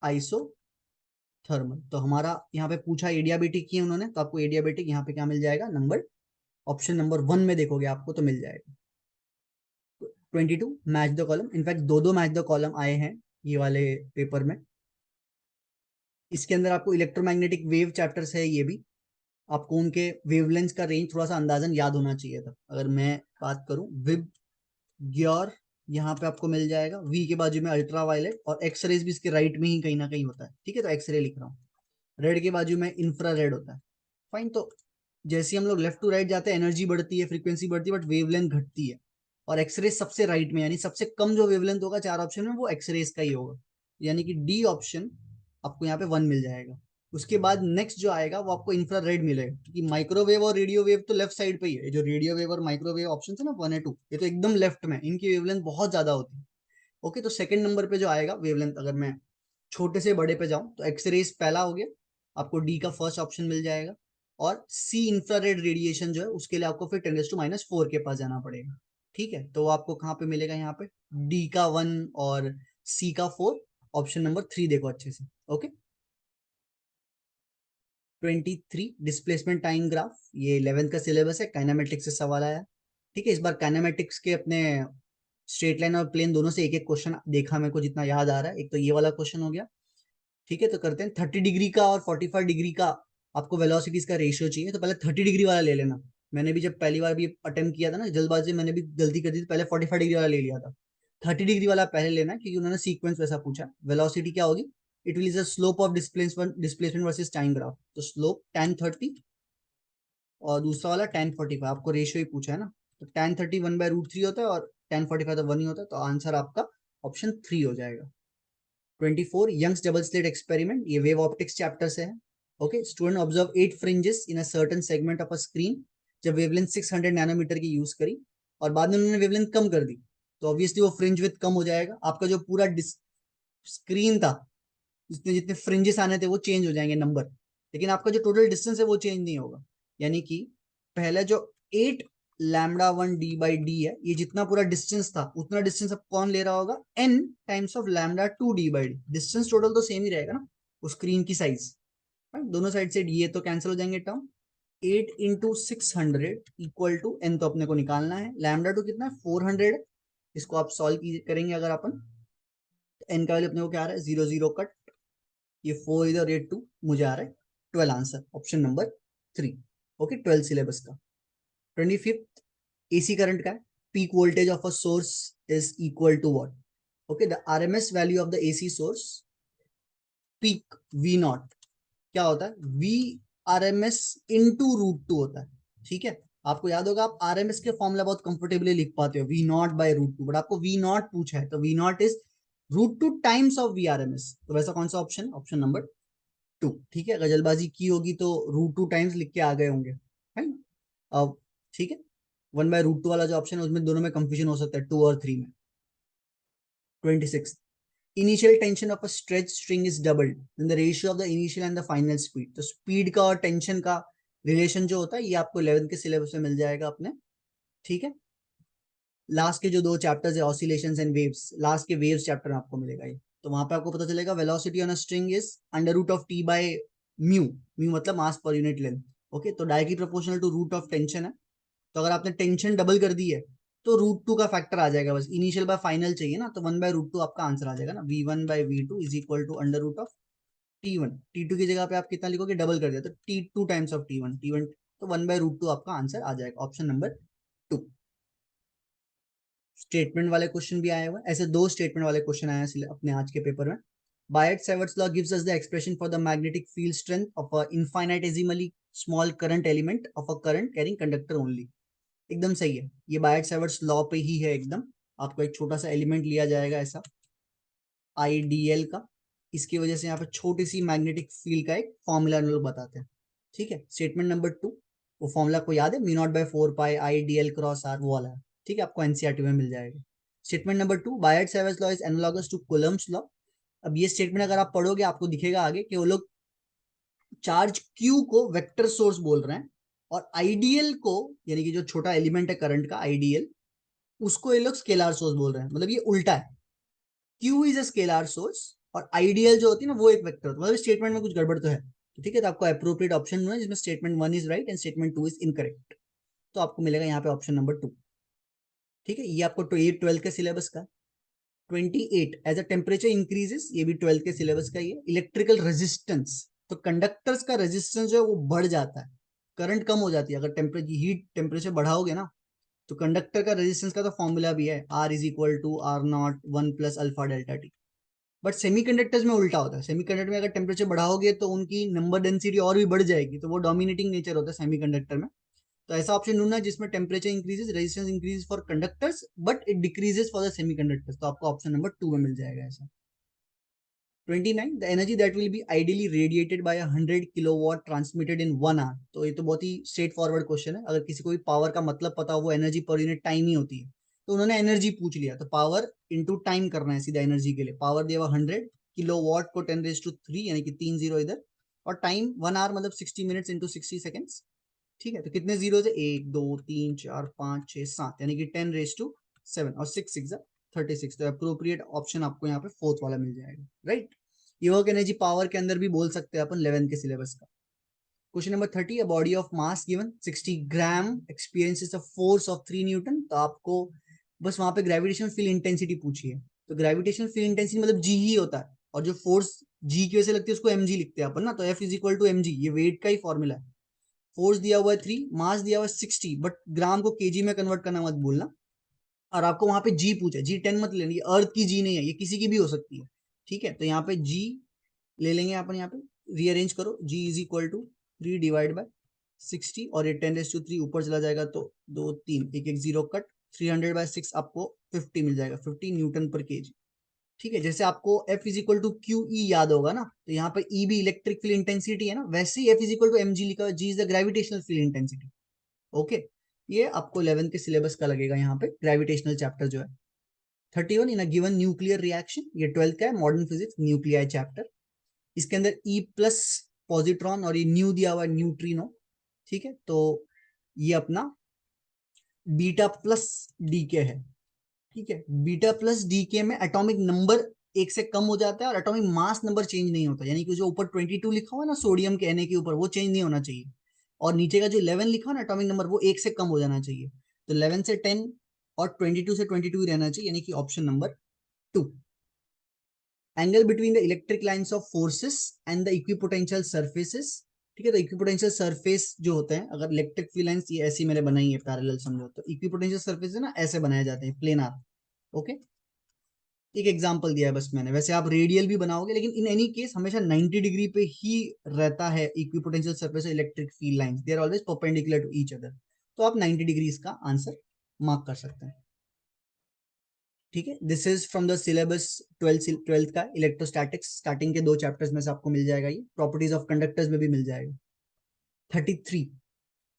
आइसोथर्मल। तो हमारा यहाँ पे पूछा एडियाबेटिक की उन्होंने, तो आपको एडियाबेटिक यहाँ पे क्या मिल जाएगा, नंबर ऑप्शन नंबर 1 में देखोगे आपको तो मिल जाएगा। 22, मैच द कॉलम। इनफैक्ट दो दो मैच द कॉलम आए हैं ये वाले पेपर में। इसके अंदर आपको इलेक्ट्रोमैग्नेटिक वेव चैप्टर्स है ये भी, आपको उनके वेवलेंथ का रेंज थोड़ा सा अंदाजन याद होना चाहिए था। अगर मैं बात करूं विब ग्योर, यहाँ पे आपको मिल जाएगा। वी के बाजू में अल्ट्रा वायलेट और एक्सरेज भी इसके राइट में ही कहीं ना कहीं होता है। ठीक है, तो एक्सरे लिख रहा हूँ। रेड के बाजू में इंफ्रा रेड होता है। फाइन, तो जैसे हम लोग लेफ्ट टू राइट जाते हैं एनर्जी बढ़ती है, फ्रीक्वेंसी बढ़ती है, बट वेवलेंथ घटती है। और एक्सरे सबसे राइट में, यानी सबसे कम जो वेवलेंथ होगा 4 ऑप्शन में वो एक्सरेज का ही होगा, यानी कि डी ऑप्शन आपको यहाँ पे 1 मिल जाएगा। उसके बाद नेक्स्ट जो आएगा वो आपको इंफ्रारेड मिलेगा, क्योंकि माइक्रोवेव और रेडियो वेव तो लेफ्ट साइड पे ही है। जो रेडियो वेव और माइक्रोवेव ऑप्शन है ना 1 और 2, ये तो एकदम लेफ्ट में, इनकी वेवलेंथ बहुत ज्यादा होती है। ओके, तो सेकंड नंबर पे जो आएगा वेवलेंथ, अगर मैं छोटे से बड़े पे जाऊं तो एक्सरेज पहला हो गया, आपको डी का फर्स्ट ऑप्शन मिल जाएगा। और सी इंफ्रारेड रेडिएशन जो है उसके लिए आपको फिर 10⁻⁻⁴ के पास जाना पड़ेगा। ठीक है, तो आपको कहाँ पे मिलेगा, यहाँ पे डी का 1 और सी का 4, ऑप्शन नंबर 3 देखो अच्छे से। Okay, 23, displacement time graph. ये 11th का सिलेबस है, काइनेमेटिक्स से सवाल आया। ठीक है, इस बार काइनेमेटिक्स के अपने स्ट्रेट लाइन और प्लेन दोनों से एक एक क्वेश्चन देखा मेरे को जितना याद आ रहा है। एक तो ये वाला क्वेश्चन हो गया। ठीक है, तो करते हैं 30 डिग्री का और 45 डिग्री का आपको वेलोसिटीज का रेशियो चाहिए, तो पहले 30 डिग्री वाला ले लेना। मैंने भी जब पहली बार भी अटेम्प्ट किया था ना जल्दबाजी, मैंने भी गलती कर दी थी, पहले 45 डिग्री वाला ले लिया था। 30 डिग्री वाला पहले लेना क्योंकि उन्होंने सीक्वेंस वैसा पूछा। वेलोसिटी क्या होगी, it will is the slope of displacement versus time graph, तो स्लोप tan 30 और दूसरा वाला tan 45, आपको रेशियो ही पूछा है ना, तो tan 30 1/√3 होता है और tan 45 तो 1 ही होता है, तो आंसर आपका ऑप्शन 3 हो जाएगा। 24, यंग्स डबल स्लिट एक्सपेरिमेंट, ये वेव ऑप्टिक्स चैप्टर से है। Okay, student observe 8 fringes in a certain segment of a screen जब वेवलेंथ 600 नैनोमीटर की यूज करी और बाद में उन्होंने वेवलेंथ कम कर दी, तो ऑब्वियसली वो फ्रिंज विथ कम हो जाएगा। आपका जो पूरा स्क्रीन था, जितने जितने फ्रिंजेस आने थे वो चेंज हो जाएंगे नंबर, लेकिन आपका जो टोटल डिस्टेंस है वो चेंज नहीं होगा। यानी कि पहले जो 8 λ1 d/d है, ये जितना पूरा डिस्टेंस था उतना डिस्टेंस अब कौन ले रहा होगा, n times of λ2 d/d। Distance total तो सेम ही रहेगा ना, वो स्क्रीन की साइज, दोनों साइड से ये तो कैंसिल हो जाएंगे term. 8 into 600 equal to n, तो अपने को निकालना है λ2 कितना है 400। इसको आप सॉल्व करेंगे अगर अपन, n का वैल्यू अपने को क्या आ रहा है 0 0 कट, ये 4 इधर 8 2, मुझे आ रहा है 12 answer, option number 3। Okay, 12 syllabus का। 25th, AC करंट का है, peak voltage of a source is equal to what. Okay, the RMS value of the AC source peak V not क्या होता है, V RMS इनटू √2 होता है, ठीक है। आपको याद होगा आप RMS के फॉर्मूला बहुत कंफर्टेबली लिख पाते हो, V नॉट बाय √2, बट आपको V नॉट पूछा है तो V not is √2 times of VRMS। तो वैसा कौन सा ऑप्शन, ऑप्शन नंबर 2, ठीक है। अगर जल्दबाजी की होगी तो √2 टाइम्स लिख के आ गए होंगे, है। अब ठीक है, 1/√2 वाला जो ऑप्शन है उसमें दोनों में कंफ्यूजन हो सकता है, 2 और 3 में। 26, initial tension of a stretch string is doubled in the ratio of the initial and the final speed. तो स्पीड का और टेंशन का रिलेशन जो होता है ये आपको 11th के सिलेबस में मिल जाएगा अपने, ठीक है। लास्ट के जो 2 चैप्टर्स है ऑसिलेशंस एंड वेव्स, लास्ट के वेव्स चैप्टर में आपको मिलेगा ये। तो वहां पे आपको पता चलेगा velocity on a string is √t by mu, mu मतलब मास पर यूनिट लेंथ, ओके। तो directly proportional to root of tension है। तो अगर आपने टेंशन डबल कर दी है तो √2 का फैक्टर आ जाएगा, बस इनिशियल बाय फाइनल चाहिए ना, तो 1/√2 आपका आंसर आ जाएगा ना, V1/V2 is equal to √T1। T2 की जगह पे आप कितना लिखोगे, डबल कर दिया तो T2 टाइम्स ऑफ T1, तो 1/√2 आपका आंसर आ जाएगा, ऑप्शन नंबर 2। स्टेटमेंट वाले क्वेश्चन भी आए हुए, ऐसे 2 स्टेटमेंट वाले क्वेश्चन आए हैं अपने आज के पेपर में। Biot-Savart's law gives us the expression for the magnetic field strength of a infinitesimally small current element of a current carrying conductor only। एकदम सही है, ये बायट-सैवर्ट्स लॉ पे ही है एकदम। आपको एक छोटा सा एलिमेंट लिया जाएगा ऐसा IDL का, इसकी वजह से यहाँ पे छोटी सी मैग्नेटिक फील्ड का एक फॉर्मूला लोग बताते हैं, ठीक है। स्टेटमेंट नंबर 2, वो फॉर्मूला को याद है, μ0/4 IDL क्रॉस R, वो वाला है, ठीक है, आपको एनसीईआरटी में मिल जाएगा। Statement number 2, Biot Savart's law is analogous to Coulomb's law. अब ये स्टेटमेंट अगर आप पढ़ोगे आपको दिखेगा आगे कि वो लोग चार्ज Q को वेक्टर सोर्स बोल रहे हैं, और आइडियल को, यानी कि जो छोटा एलिमेंट है करंट का आइडियल, उसको ये लोग स्केलर सोर्स बोल रहे हैं। मतलब ये उल्टा है, Q is a scalar source और आइडियल जो होती है ना वो एक वेक्टर, मतलब स्टेटमेंट में कुछ गड़बड़ तो है, ठीक है। तो आपको अप्रोप्रिएट ऑप्शन है जिसमें statement 1 is right and statement 2 is incorrect, तो आपको मिलेगा यहाँ पे ऑप्शन नंबर 2, ठीक है। ये आपको 12th के सिलेबस का। 28, एज अ टेम्परेचर इंक्रीजेस, ये भी 12th के सिलेबस का ही है। इलेक्ट्रिकल रेजिस्टेंस, तो कंडक्टर्स का रेजिस्टेंस जो है वो बढ़ जाता है, करंट कम हो जाती है अगर टेम्परेचर बढ़ाओगे ना। तो कंडक्टर का रेजिस्टेंस का तो फॉर्मूला भी है, R is equal to R0 1 plus alpha delta T. But semiconductors में उल्टा होता है, सेमीकंडक्टर में अगर टेम्परेचर बढ़ाओगे तो उनकी नंबर डेंसिटी और भी बढ़ जाएगी, तो वो डोमिनेटिंग नेचर होता है सेमीकंडक्टर में। तो ऐसा ऑप्शन ढूंढना है जिसमें temperature increases, resistance increases for conductors but it decreases for the semiconductors, तो आपको ऑप्शन नंबर 2 में मिल जाएगा ऐसा। 29, the energy that will be ideally radiated by 100 kilowatt transmitted in 1 hour। तो ये तो बहुत ही स्ट्रेट फॉरवर्ड क्वेश्चन है, अगर किसी को भी पावर का मतलब पता हो, वो एनर्जी पर यूनिट टाइम ही होती है। तो उन्होंने एनर्जी पूछ लिया, तो पावर इंटू टाइम करना है सीधा एनर्जी के लिए। पावर दिया हुआ 100 किलोवाट को 10⁻³ यानी कि 3 जीरो इधर, और टाइम 1 आवर मतलब 60 मिनट्स इंटू 60 सेकेंड्स, ठीक है। तो कितने जीरो है, 1 2 3 4 5 6 7, यानी कि 10⁻7 और 6 6 36। तो अप्रोप्रिएट ऑप्शन आपको यहाँ पे 4th वाला मिल जाएगा, राइट। ये वर्क एनर्जी पावर के अंदर भी बोल सकते हैं अपन 11th के सिलेबस का। Question number 30, a body of mass given 60 gram experiences a force of 3 Newton. तो आपको बस वहां पे ग्रेविटेशनल फील्ड इंटेंसिटी पूछी है, तो ग्रेविटेशनल फील्ड इंटेंसिटी मतलब जी ही होता है, और जो फोर्स जी की वजह से लगती है उसको mg लिखते हैं अपन ना, तो F is equal to mg, ये वेट का ही फॉर्मूला है। फोर्स दिया हुआ है 3, मास दिया हुआ है 60, बट ग्राम को केजी में कन्वर्ट करना मत भूलना। और आपको वहां पे जी पूछा, G10 मत लेना, ये अर्थ की जी नहीं है, ये किसी की भी हो सकती है, ठीक है। तो यहाँ पे जी ले लेंगे अपन, यहाँ पे रीअरेंज करो, G is equal to 3 divide by 60, और ये 10⁻³ ऊपर चला जाएगा तो 2 3 1 1 0 कट, 300/6 आपको 50 मिल जाएगा, 50 न्यूटन पर केजी, ठीक है। जैसे आपको F is equal to q E याद होगा ना, तो यहाँ पे E भी इलेक्ट्रिक फील्ड इंटेंसिटी है ना, वैसे ही F is equal to mg लिखा हुआ, G is the gravitational field intensity, okay. ये आपको 11th के सिलेबस का लगेगा यहाँ पे, ग्रेविटेशनल चैप्टर जो है। 31, इन अ गिवन न्यूक्लियर रिएक्शन, ये 12th का है, मॉडर्न फिजिक्स न्यूक्लियर चैप्टर। इसके अंदर E प्लस पॉजिट्रॉन और ये न्यू दिया हुआ है न्यूट्रिनो, ठीक है। तो ये अपना बीटा प्लस डीके है, ठीक है। बीटा प्लस डीके में एटॉमिक नंबर 1 से कम हो जाता है और एटॉमिक मास नंबर चेंज नहीं होता, यानी कि जो ऊपर 22 लिखा हुआ है ना सोडियम के Na के ऊपर, वो चेंज नहीं होना चाहिए, और नीचे का जो 11 लिखा है ना एटॉमिक नंबर, वो 1 से कम हो जाना चाहिए। तो 11 से 10 और 22 से 22 ही रहना चाहिए, यानी कि option number 2। Angle between the electric lines of forces and the equipotential surfaces, ठीक है। तो इक्विपोटेंशियल सरफेस जो होते हैं, अगर इलेक्ट्रिक फील्ड लाइंस ये ऐसी मैंने बनाई है पैरेलल समझो, तो इक्विपोटेंशियल सरफेस है ना ऐसे बनाए जाते हैं प्लेनार, ओके। एक एग्जांपल दिया है बस मैंने, वैसे आप रेडियल भी बनाओगे, लेकिन इन एनी केस हमेशा 90 डिग्री पे ही रहता है equipotential surface electric field lines, they are always perpendicular to each other. तो आप 90 डिग्री इसका आंसर मार्क कर सकते हैं। ठीक है, this is from the syllabus 12th का इलेक्ट्रोस्टैटिक्स, स्टार्टिंग के 2 चैप्टर्स में से आपको मिल जाएगा ये, प्रॉपर्टीज ऑफ कंडक्टर्स में भी मिल जाएगा। 33,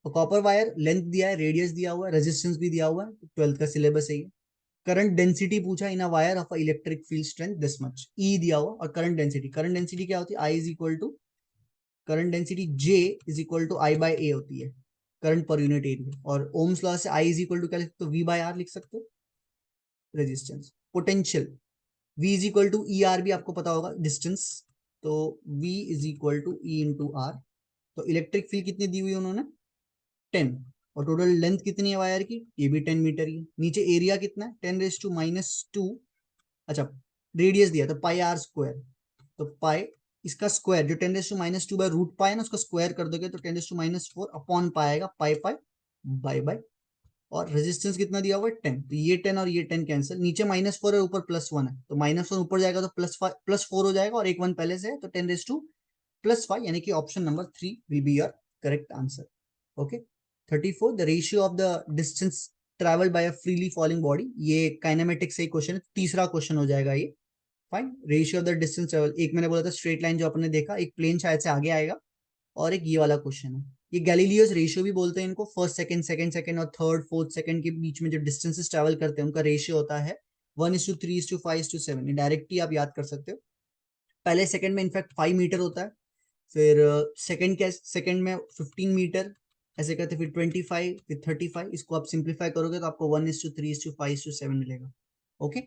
कॉपर वायर लेंथ दिया है, रेडियस दिया हुआ है, रेजिस्टेंस भी दिया हुआ है, 12th का सिलेबस है ये। करंट डेंसिटी पूछा in a wire of electric field strength this much, E दिया हुआ, और करंट डेंसिटी क्या होती है, I is equal to, current density J is equal to I by A होती है, करंट पर यूनिट एरिया, और ओम्स लॉ से आई इज इक्वल टू क्या लिख सकते हो, वी बाय आर लिख सकते हो, resistance. Potential V is equal to E R भी आपको पता होगा, डिस्टेंस, तो V is equal to E into R. तो इलेक्ट्रिक फील्ड कितनी दी हुई है उन्होंने, 10, और टोटल लेंथ कितनी है वायर की, ये भी 10 मीटर ही है। नीचे एरिया कितना है, 10⁻², अच्छा रेडियस दिया तो पाई आर स्क्वायर, तो पाई इसका स्क्वायर जो 10⁻² बाय रूट पाई है ना, उसका स्क्वायर कर दोगे तो 10⁻⁴ अपॉन पाई आएगा, पाई पाई बाय बाय। और रेजिस्टेंस कितना दिया हुआ है, 10, तो ये 10 और ये 10 कैंसिल, नीचे -4 है ऊपर +1 है, तो -1 ऊपर जाएगा तो +4 हो जाएगा, और एक 1 पहले से है, तो 10⁻⁵, यानी कि option number 3 will be your correct answer. Okay. 34, the ratio of the distance travelled by a freely falling body, ये काइनेमेटिक्स से क्वेश्चन है, तीसरा क्वेश्चन हो जाएगा ये। Fine, ratio of the distance travel, एक मैंने बोला था स्ट्रेट लाइन जो अपने देखा, एक प्लेन शायद से आगे आएगा, और एक ये वाला क्वेश्चन है, ये गैलीलियोस रेशियो भी बोलते हैं इनको, फर्स्ट सेकंड, सेकंड सेकंड और थर्ड फोर्थ सेकंड के बीच में जो डिस्टेंसेस ट्रेवल करते हैं उनका रेशियो होता है 1:3:5:7, डायरेक्टली आप याद कर सकते हो। पहले सेकंड में इनफैक्ट 5 मीटर होता है, फिर सेकंड में 15 मीटर, ऐसे करते फिर 25 फिर 35, इसको आप सिंप्लीफाई करोगे तो आपको 1:3:5:7 मिलेगा। Okay.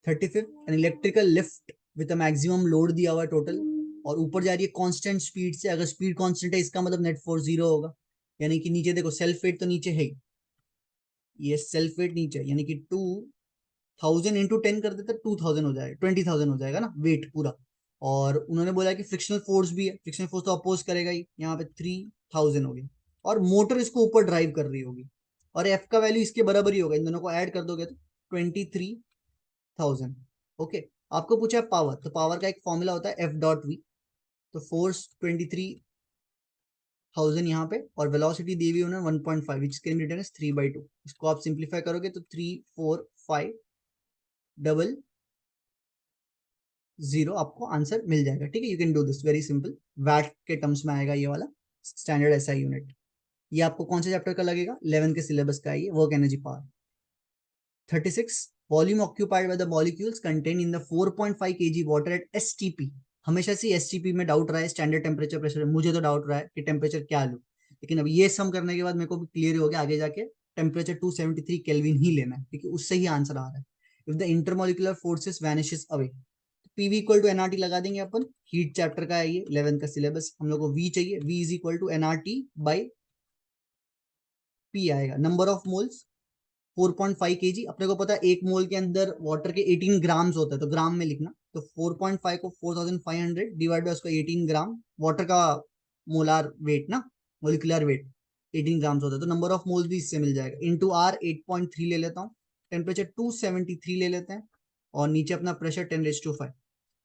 35, an electrical lift with a maximum load दिया हुआ है टोटल, और ऊपर जा रही है कांस्टेंट स्पीड से, अगर स्पीड कांस्टेंट है इसका मतलब नेट फोर्स 0 होगा, यानी कि नीचे देखो सेल्फ वेट तो नीचे है, ये सेल्फ वेट नीचे, यानी कि 2000 इंटू 10 कर देते 2000 हो जाएगा, 20,000 हो जाएगा ना वेट पूरा। और उन्होंने बोला कि फ्रिक्शनल फोर्स भी है, फ्रिक्शनल फोर्स तो अपोज करेगा ही, यहाँ पे 3000 हो गया, और मोटर इसको ऊपर ड्राइव कर रही होगी, और एफ का वैल्यू इसके बराबर ही होगा, इन दोनों को ऐड कर दोगे तो 23,000। ओके। आपको पूछा है पावर, तो पावर का एक फॉर्मूला होता है F.V, तो फोर्स 23,000 यहाँ पे, और वेलोसिटी दी हुई उन्होंने 1.5, which can be written as 3/2, इसको आप सिंप्लीफाई करोगे तो 34500 आपको आंसर मिल जाएगा। ठीक है, you can do this very simple, watt के टर्म्स में आएगा ये वाला, स्टैंडर्ड एसआई यूनिट। ये आपको कौन से चैप्टर का लगेगा, 11 के सिलेबस का है ये, work energy power. 36, volume occupied by the molecules contain in the 4.5 kg water at STP। हमेशा से STP में डाउट रहा है, स्टैंडर्ड टेम्परेचर प्रेशर, मुझे तो डाउट रहा है कि टेम्परेचर क्या लूं, लेकिन अब ये सम करने के बाद मेरे को भी क्लियर हो गया, आगे जाके टेम्परेचर 273 केल्विन ही लेना है, क्योंकि उससे ही आंसर आ रहा है। If the intermolecular forces vanishes away, PV equal to NRT लगा देंगे अपन, हीट चैप्टर का है ये, 11 का सिलेबस, हम लोग को V चाहिए, V is equal to NRT by P आएगा, नंबर ऑफ मोल्स 4.5 kg, अपने को पता है एक मोल के अंदर वाटर के 18 ग्राम्स होता है, तो ग्राम में लिखना, तो 4.5 को 4500 डिवाइड बाय उसका 18 ग्राम, वाटर का मोलार वेट ना, मोलिकुलर वेट 18 ग्राम्स होता है, तो नंबर ऑफ मोल्स भी इससे मिल जाएगा, इंटू आर 8.3 ले लेता हूँ, टेम्परेचर 273 ले लेते हैं, और नीचे अपना प्रेशर 10⁵,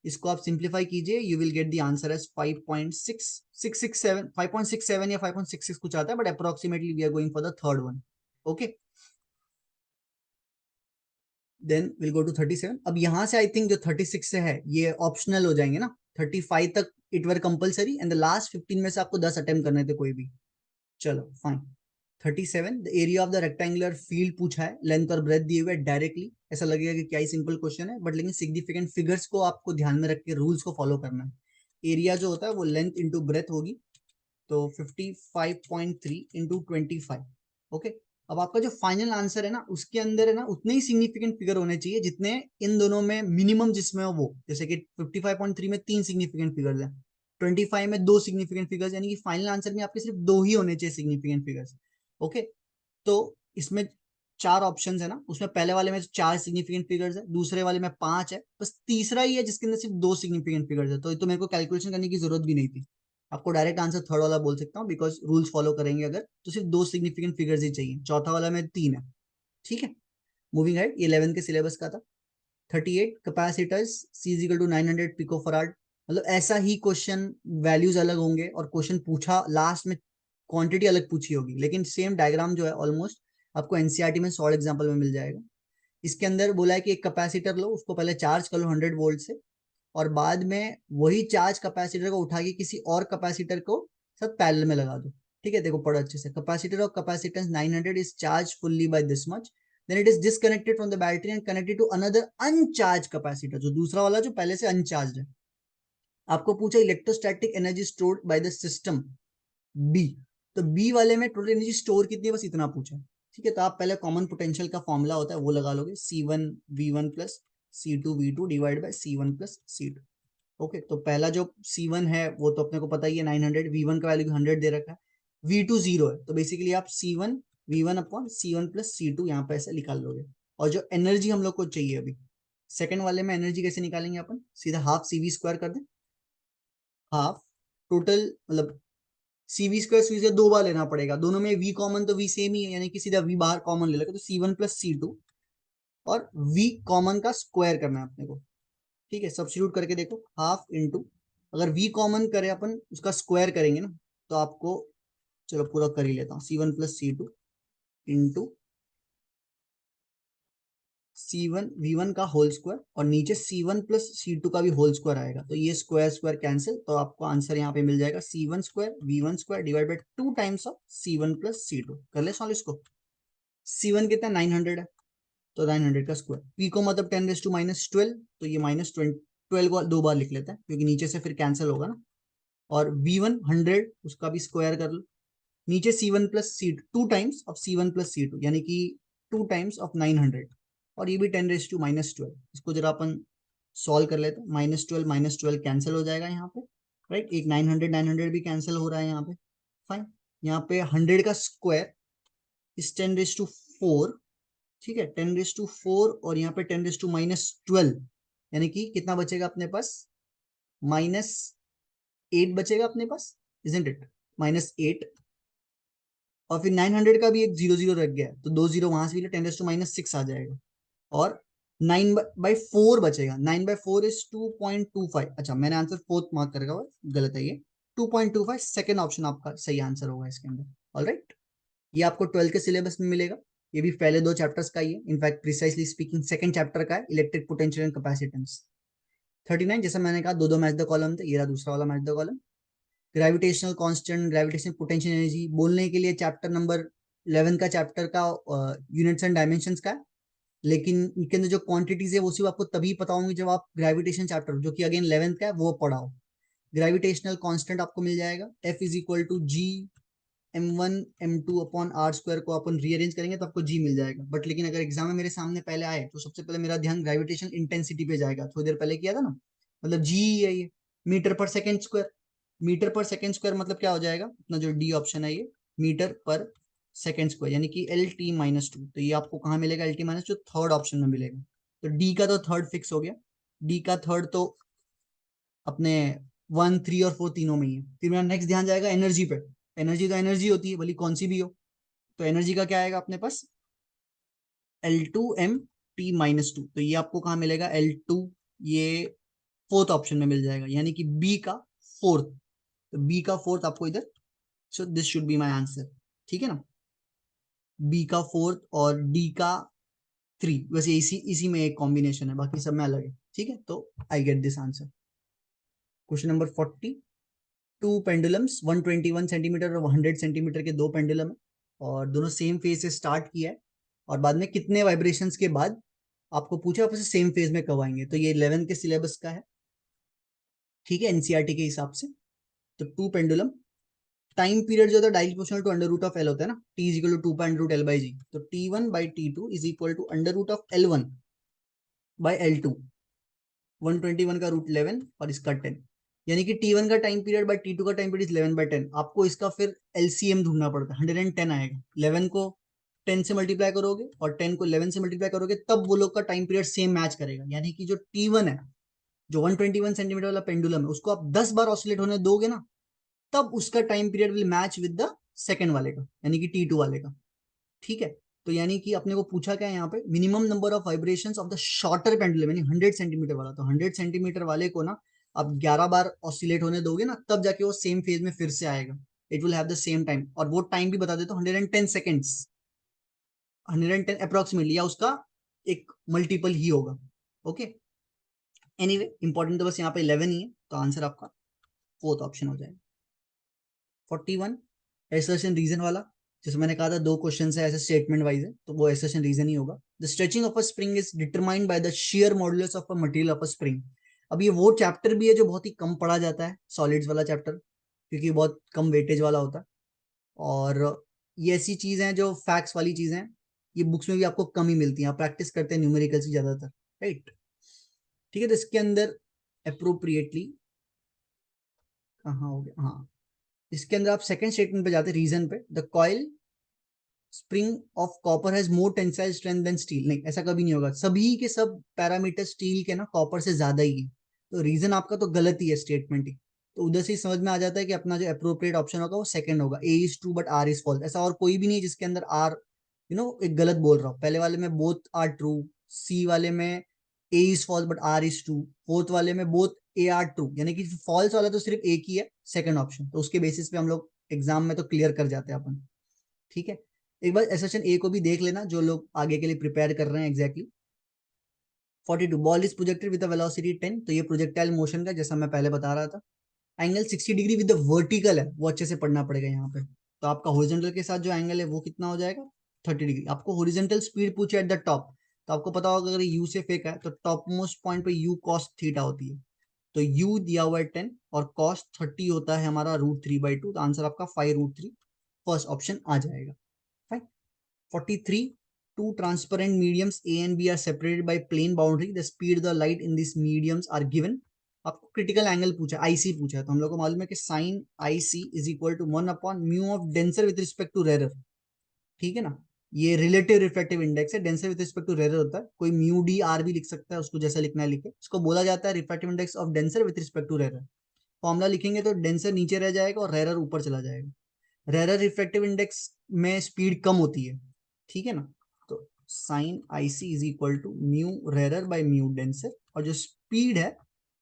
इसको आप सिंप्लीफाई कीजिए, you will get the answer as 5.667, 5.67 या 5.66 कुछ आता है, but approximately we are going for the third one. Okay, then will go to 37। अब यहाँ से आई थिंक जो 36 से है ये ऑप्शनल हो जाएंगे ना, 35 तक it were compulsory, and the last 15 में से आपको 10 अटेम्प्ट करने थे कोई भी। चलो fine. 37, the area of the rectangular field पूछा है, लेंथ और ब्रेथ दिए हुए डायरेक्टली, ऐसा लगेगा कि क्या ही सिंपल क्वेश्चन है, बट लेकिन सिग्निफिकेंट फिगर्स को आपको ध्यान में रख के रूल्स को फॉलो करना है। एरिया जो होता है वो लेंथ इंटू ब्रेथ होगी, तो 55.3 इंटू 25। ओके। अब आपका जो फाइनल आंसर है ना, उसके अंदर है ना उतने ही सिग्निफिकेंट फिगर होने चाहिए जितने इन दोनों में मिनिमम जिसमें हो वो, जैसे कि 55.3 में 3 सिग्निफिकेंट फिगर्स हैं, 25 में 2 सिग्निफिकेंट फिगर्स, यानी कि फाइनल आंसर में आपके सिर्फ 2 ही होने चाहिए सिग्निफिकेंट फिगर्स। ओके। तो इसमें 4 ऑप्शंस है ना, उसमें पहले वाले में 4 सिग्निफिकेंट फिगर्स है, दूसरे वाले में 5 है, बस तीसरा ही है जिसके अंदर सिर्फ 2 सिग्निफिकेंट फिगर्स है, तो मेरे को कैलकुलेशन करने की जरूरत भी नहीं थी, आपको डायरेक्ट आंसर थर्ड वाला बोल सकता हूँ, बिकॉज रूल्स फॉलो करेंगे अगर तो सिर्फ 2 सिग्निफिकेंट फिगर्स ही चाहिए, चौथा वाला में 3 है। ठीक है, मूविंग हेड, 11 के सिलेबस का था। 38 capacitors C is equal to 900 picofarad. मतलब ऐसा ही क्वेश्चन, वैल्यूज अलग होंगे और क्वेश्चन पूछा लास्ट में क्वांटिटी अलग पूछी होगी, लेकिन सेम डायग्राम जो है ऑलमोस्ट आपको एनसीईआरटी में सॉल्व एग्जांपल में मिल जाएगा। इसके अंदर बोला है कि एक कैपेसिटर लो, उसको पहले चार्ज कर लो 100 वोल्ट से, और बाद में वही चार्ज कैपेसिटर को उठा के किसी और कैपेसिटर को सब पैरेलल में लगा दो। ठीक है, देखो पढ़ो अच्छे से। Capacitor of capacitance 900 is charged fully by this much, then it is disconnected from the battery and connected to another uncharged capacitor, जो दूसरा वाला जो पहले से अनचार्ज है। आपको पूछा electrostatic energy stored by the system B, तो बी वाले में टोटल एनर्जी स्टोर कितनी है बस इतना पूछा। ठीक है, तो आप पहले कॉमन पोटेंशियल का फॉर्मूला होता है वो लगा लोगे, C1V1 plus C2V2 divide by C1 plus C2। Okay, तो पहला जो C1 है वो तो अपने को पता ही है 900, V1 का वैल्यू 100 दे रखा है, V2 0 है, तो बेसिकली आप C1V1 upon C1 plus C2 यहाँ पे ऐसे निकाल लोगे। और जो एनर्जी हम लोग को चाहिए अभी सेकंड वाले में, एनर्जी कैसे निकालेंगे अपन, सीधा हाफ CV स्क्वायर कर दें, हाफ टोटल मतलब CV स्क्वायर सीधे दो बार लेना पड़ेगा, दोनों में V कॉमन तो V सेम ही है, यानी कि सीधा V बाहर कॉमन ले लेगा, तो C1 प्लस C2 और V कॉमन का स्क्वायर करना है अपने को। ठीक है, सब्स्टिट्यूट करके देखो, हाफ इंटू, अगर V कॉमन करे अपन उसका स्क्वायर करेंगे ना, तो आपको, चलो पूरा कर ही लेता हूँ, C1 plus C2 into C1 V1 का होल स्क्वायर, और नीचे C1 प्लस C2 का भी होल स्क्वायर आएगा, तो ये स्क्वायर स्क्वायर कैंसिल, तो आपको आंसर यहाँ पे मिल जाएगा C1 square V1 square divide by 2 times of C1 plus C2। कर ले सॉल्व इसको। C1 कितना 900 है, तो 900 का स्क्वायर, P को मतलब 10⁻⁻12, तो ये -12 को दो बार लिख लेते हैं क्योंकि नीचे से फिर कैंसिल होगा ना, और V1 100 उसका भी स्क्वायर कर लो, नीचे C1 plus C2 two times of C1 plus C2 यानी कि 2 टाइम्स ऑफ 900, और ये भी 10⁻12। इसको जरा अपन सॉल्व कर लेते हैं, -12 कैंसिल हो जाएगा यहाँ पे, राइट, एक 900 भी कैंसिल हो रहा है यहाँ पे, फाइन। यहाँ पे 100 का स्क्वायर इज 10⁻4, ठीक है, 10⁻4, और यहाँ पे 10⁻12, यानी कि कितना बचेगा अपने पास, -8 बचेगा अपने पास, इजंट इट, -8, और फिर 900 का भी एक 0 रख गया है, तो 2 0 वहां से भी 10⁻6 आ जाएगा, और 9/4 बचेगा, 9/4 इज 2.25। अच्छा, मैंने आंसर फोर्थ मार्क कर रखा, गलत है ये, 2.25 सेकेंड ऑप्शन आपका सही आंसर होगा इसके अंदर। ऑलराइट, ये आपको 12 के सिलेबस में मिलेगा, ये भी पहले दो चैप्टर्स का ही है, in fact precisely speaking second chapter का है, इलेक्ट्रिक पोटेंशियल एंड कैपेसिटेंस। 39, जैसा मैंने कहा दो मैच द कॉलम थे, ये रहा दूसरा वाला match the column. Gravitational constant, gravitational potential energy बोलने के लिए चैप्टर नंबर 11 का चैप्टर का यूनिट्स एंड डायमेंशंस का है, लेकिन इनके अंदर जो क्वांटिटीज है वो सिर्फ आपको तभी पता होंगी जब आप ग्रेविटेशन चैप्टर, जो कि अगेन 11th का है, वो पढ़ाओ। ग्रेविटेशनल कांस्टेंट आपको मिल जाएगा F is equal to G m1 m2 upon R square, को अपन रीअरेंज करेंगे तो आपको G मिल जाएगा, बट लेकिन अगर एग्जाम में मेरे सामने पहले आए तो सबसे पहले मेरा ध्यान ग्रेविटेशन इंटेंसिटी पे जाएगा, थोड़ी देर पहले किया था ना, मतलब G है ये, मीटर पर सेकेंड स्क्वायर, मीटर पर सेकेंड स्क्वायर मतलब क्या हो जाएगा अपना जो डी ऑप्शन है ये, मीटर पर सेकेंड स्क्वायर, यानी कि LT-2, तो ये आपको कहाँ मिलेगा, LT-2 थर्ड ऑप्शन में मिलेगा, तो डी का तो थर्ड फिक्स हो गया, डी का थर्ड तो अपने 1 3 और 4 तीनों में ही है। फिर मेरा नेक्स्ट ध्यान जाएगा एनर्जी पे, एनर्जी तो एनर्जी होती है भली कौन सी भी हो, तो एनर्जी का क्या आएगा अपने पास L2M T-2, तो ये आपको कहाँ मिलेगा L2, ये फोर्थ ऑप्शन में मिल जाएगा, यानी कि बी का फोर्थ, तो बी का फोर्थ आपको इधर, so this should be my answer, ठीक है ना, बी का फोर्थ और डी का 3, वैसे इसी इसी में एक कॉम्बिनेशन है, बाकी सब में अलग है, ठीक है, तो I get this answer. Question number 40, two pendulums 121 centimetre और 100 सेंटीमीटर के दो पेंडुलम है, और दोनों सेम फेज से स्टार्ट किया है, और बाद में कितने वाइब्रेशंस के बाद आपको पूछा आपसे सेम फेज में कब आएंगे, तो ये 11 के सिलेबस का है, ठीक है, एनसीईआरटी के हिसाब से। तो टू पेंडुलम, टाइम पीरियड जो होता है directly proportional to under root of L होता है ना, T is equal to 2 √L/G, तो T1/T2 is equal to under root of L1/L2, 121 का √11 और इसका 10, यानी कि T1 का टाइम पीरियड बाय T2 का टाइम पीरियड इज 11/10, आपको इसका फिर एलसीएम ढूंढना पड़ता है, 110 आएगा, 11 को 10 से मल्टीप्लाई करोगे और 10 को 11 से मल्टीप्लाई करोगे, तब वो लोग का टाइम पीरियड सेम मैच करेगा, यानी कि जो T1 है, जो 121 सेंटीमीटर वाला पेंडुलम है, उसको आप 10 बार ऑसिलेट होने दोगे ना, तब उसका time period will match with the second वाले का, यानी कि T2 वाले का, ठीक है। तो यानी कि अपने को पूछा क्या है यहाँ पे, minimum number of vibrations of the shorter pendulum, यानी 100 सेंटीमीटर वाला। तो 100 सेंटीमीटर वाले को ना आप 11 बार ऑसिलेट होने दोगे ना, तब जाके वो सेम फेज में फिर से आएगा। It will have the same time, और वो टाइम भी बता देता हूँ, 110 सेकेंड्स, 110 अप्रोक्सीमेटली, या उसका एक मल्टीपल ही होगा। ओके, एनीवे इंपॉर्टेंट तो बस यहाँ पे 11 ही है, तो आंसर आपका फोर्थ ऑप्शन हो जाएगा। 41 एसर्शन रीजन वाला, जैसे मैंने कहा था 2 क्वेश्चन है ऐसे स्टेटमेंट वाइज है, तो वो एसर्शन रीजन ही होगा। The stretching of a spring is determined by the shear modulus of a material of a spring. अब ये वो चैप्टर भी है जो बहुत ही कम पढ़ा जाता है, सॉलिड्स वाला चैप्टर, क्योंकि बहुत कम वेटेज वाला होता है। और ये ऐसी चीज है जो फैक्ट्स वाली चीजें हैं, ये बुक्स में भी आपको कम ही मिलती है, आप प्रैक्टिस करते हैं न्यूमेरिकल्स की ज्यादातर, राइट। ठीक है, तो इसके अंदर अप्रोप्रिएटली कहाँ हो गया, हाँ, इसके अंदर आप सेकंड स्टेटमेंट पे जाते हैं, रीजन पे। The coil spring of copper has more tensile strength than steel. नहीं, ऐसा कभी नहीं होगा, सभी के सब पैरामीटर स्टील के ना कॉपर से ज्यादा ही है। तो रीजन आपका तो गलत ही है स्टेटमेंट ही। तो उधर से ही समझ में आ जाता है कि अपना जो अप्रोप्रिएट ऑप्शन होगा वो सेकंड होगा, A is true but R is false. ऐसा और कोई भी नहीं जिसके अंदर आर एक गलत बोल रहा हूँ। पहले वाले में बोथ आर ट्रू, सी वाले में A is false but R is true, fourth वाले में बोथ ए आर ट्रू, यानी कि फॉल्स वाला तो सिर्फ एक ही है, सेकंड ऑप्शन। तो उसके बेसिस पे हम लोग एग्जाम में तो क्लियर कर जाते हैं अपन। ठीक है, एक बार एसेशन ए को भी देख लेना जो लोग आगे के लिए प्रिपेयर कर रहे हैं। Exactly 42 ball is projected with velocity 10, तो ये प्रोजेक्टाइल मोशन का, जैसा मैं पहले बता रहा था। Angle 60 degree with the vertical है, वो अच्छे से पढ़ना पड़ेगा यहाँ पे। तो आपका हॉरिजॉन्टल के साथ जो एंगल है वो कितना हो जाएगा, 30 डिग्री। आपको हॉरिजॉन्टल स्पीड पूछे एट द टॉप, तो आपको पता होगा अगर यू से फेंका है तो टॉप मोस्ट पॉइंट पे यू कॉस थीटा होती है। तो यू दिया हुआ है 10 और कॉस 30 होता है हमारा √3/2, तो आंसर आपका 5√3, फर्स्ट ऑप्शन आ जाएगा। 43 two transparent mediums A and B are separated by plane boundary, the speed of the light in these mediums are given। आपको क्रिटिकल एंगल पूछा, आईसी पूछा है, तो हम लोग को मालूम है कि sine IC is equal to 1/μ of denser with respect to rarer. ठीक है ना, ये रिलेटिव रिफ्रैक्टिव इंडेक्स है, denser with respect to rarer होता है, कोई म्यू डी आर भी लिख सकता है, उसको जैसा लिखना है लिखे। इसको बोला जाता है refractive index of denser with respect to rarer. Formula लिखेंगे तो डेंसर नीचे रह जाएगा और रेरर ऊपर चला जाएगा। रेरर रिफ्रैक्टिव इंडेक्स में स्पीड कम होती है, ठीक है ना। तो sine I C is equal to mu rarer by mu denser, और जो स्पीड है